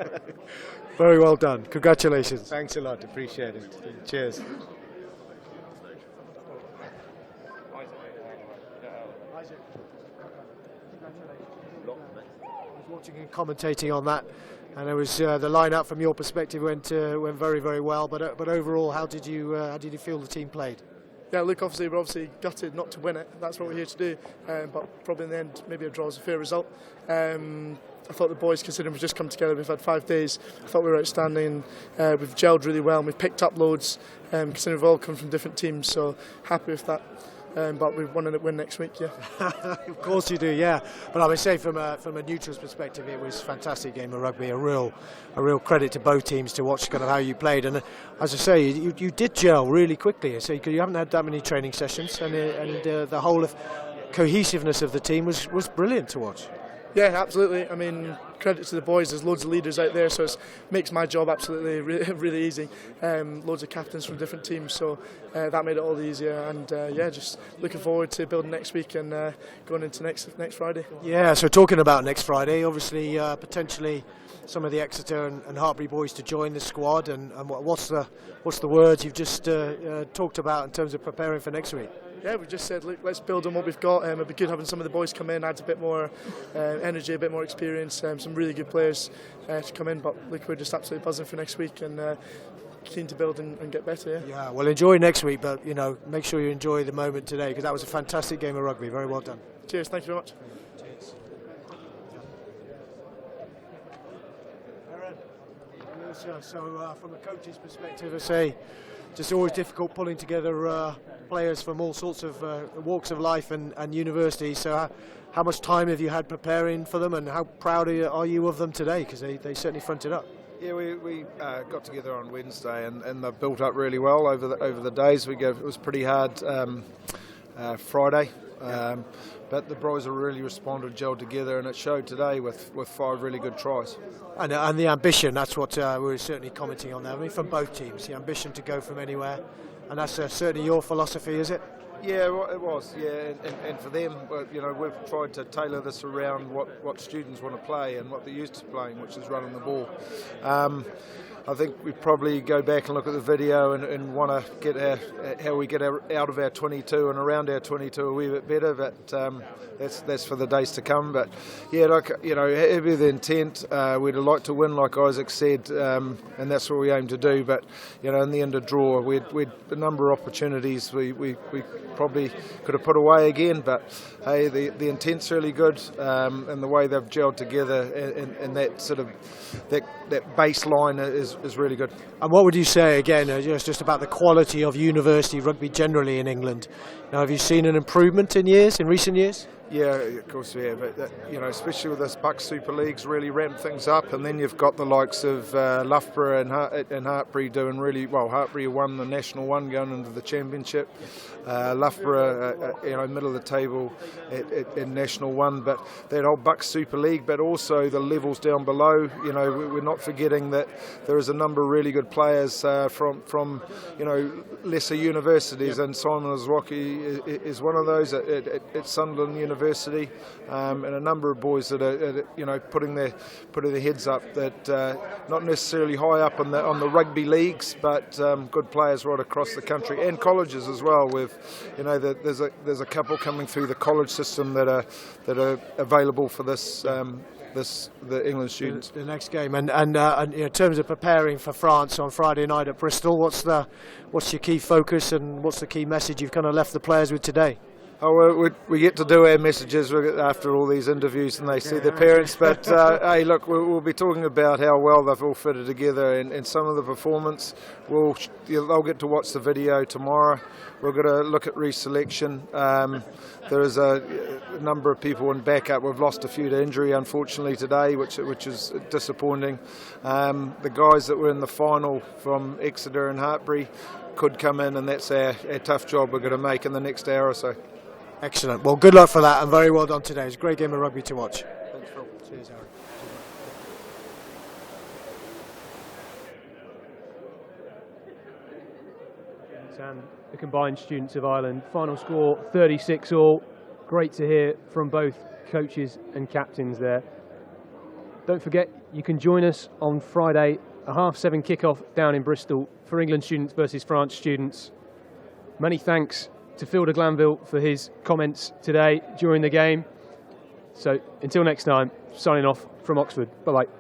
Very well done. Congratulations. Thanks a lot. Appreciate it. Cheers. Watching and commentating on that, and it was the lineup from your perspective went very, very well. But overall, how did you feel the team played? Yeah, look, obviously we're gutted not to win it. That's what we're here to do. But probably in the end, maybe a draw is a fair result. I thought the boys, considering we've just come together, we've had 5 days. I thought we were outstanding. We've gelled really well, and we've picked up loads. Considering we've all come from different teams, so happy with that. But we want to win next week, yeah. Of course you do, yeah. But I would say from a neutral's perspective, it was a fantastic game of rugby. A real credit to both teams to watch kind of how you played. And as I say, you did gel really quickly. So you haven't had that many training sessions, and the whole of cohesiveness of the team was brilliant to watch. Yeah, absolutely. I mean, credit to the boys. There's loads of leaders out there, so it makes my job absolutely really easy. Loads of captains from different teams, so that made it all the easier. And just looking forward to building next week and going into next Friday. Yeah. So talking about next Friday, obviously potentially some of the Exeter and Hartpury boys to join the squad. And what's the words you've just talked about in terms of preparing for next week? Yeah, we just said, look, let's build on what we've got. It'd be good having some of the boys come in, adds a bit more energy, a bit more experience, some really good players to come in. But look, we're just absolutely buzzing for next week and keen to build and get better. Yeah, well, enjoy next week, but make sure you enjoy the moment today, because that was a fantastic game of rugby. Very well done. Cheers, thank you very much. Cheers. So from a coach's perspective, I say, just always difficult pulling together players from all sorts of walks of life and universities. So how much time have you had preparing for them, and how proud are you of them today? Because they certainly fronted up. Yeah, we got together on Wednesday and they've built up really well over the days. It was pretty hard Friday, but the boys have really responded, gelled together, and it showed today with 5 really good tries. And the ambition, that's what we were certainly commenting on there. I mean, from both teams, the ambition to go from anywhere. And that's certainly your philosophy, is it? Yeah, well, it was. Yeah, and for them, we've tried to tailor this around what students want to play and what they're used to playing, which is running the ball. I think we probably go back and look at the video and want to get how we get out of our 22 and around our 22 a wee bit better. But that's for the days to come. But yeah, heavy the intent. We'd like to win, like Isaac said, and that's what we aim to do. But in the end of draw, we had a number of opportunities. We probably could have put away again. But hey, the intent's really good, and the way they've gelled together, and that sort of that baseline is really good. And what would you say again, just about the quality of university rugby generally in England? Now, have you seen an improvement in recent years? Yeah, of course, yeah, but especially with this Bucks Super Leagues really ramped things up, and then you've got the likes of Loughborough and Hartpury doing really well. Hartpury won the National One going into the Championship. Loughborough, middle of the table in National One, but that whole Bucks Super League, but also the levels down below. We're not forgetting that there is a number of really good players from lesser universities, and Simon Ozwoki is one of those at Sunderland University, and a number of boys that are putting their heads up. That not necessarily high up on the rugby leagues, but good players right across the country and colleges as well. With there's a couple coming through the college system that are available for this. The England students. The next game, and in terms of preparing for France on Friday night at Bristol, what's your key focus and what's the key message you've kind of left the players with today? Oh, well, we get to do our messages after all these interviews and they see their parents, but hey, look, we'll be talking about how well they've all fitted together and some of the performance. They'll get to watch the video tomorrow. We're going to look at reselection. There is a number of people in backup. We've lost a few to injury, unfortunately, today, which is disappointing. The guys that were in the final from Exeter and Hartpury could come in, and that's our tough job we're going to make in the next hour or so. Excellent. Well, good luck for that, and very well done today. It's a great game of rugby to watch. Thanks, Phil. Cheers, Harry. And the combined students of Ireland, final score 36-all. Great to hear from both coaches and captains there. Don't forget, you can join us on Friday, a 7:30 kickoff down in Bristol for England students versus France students. Many thanks to Phil de Glanville for his comments today during the game. So until next time, signing off from Oxford. Bye-bye.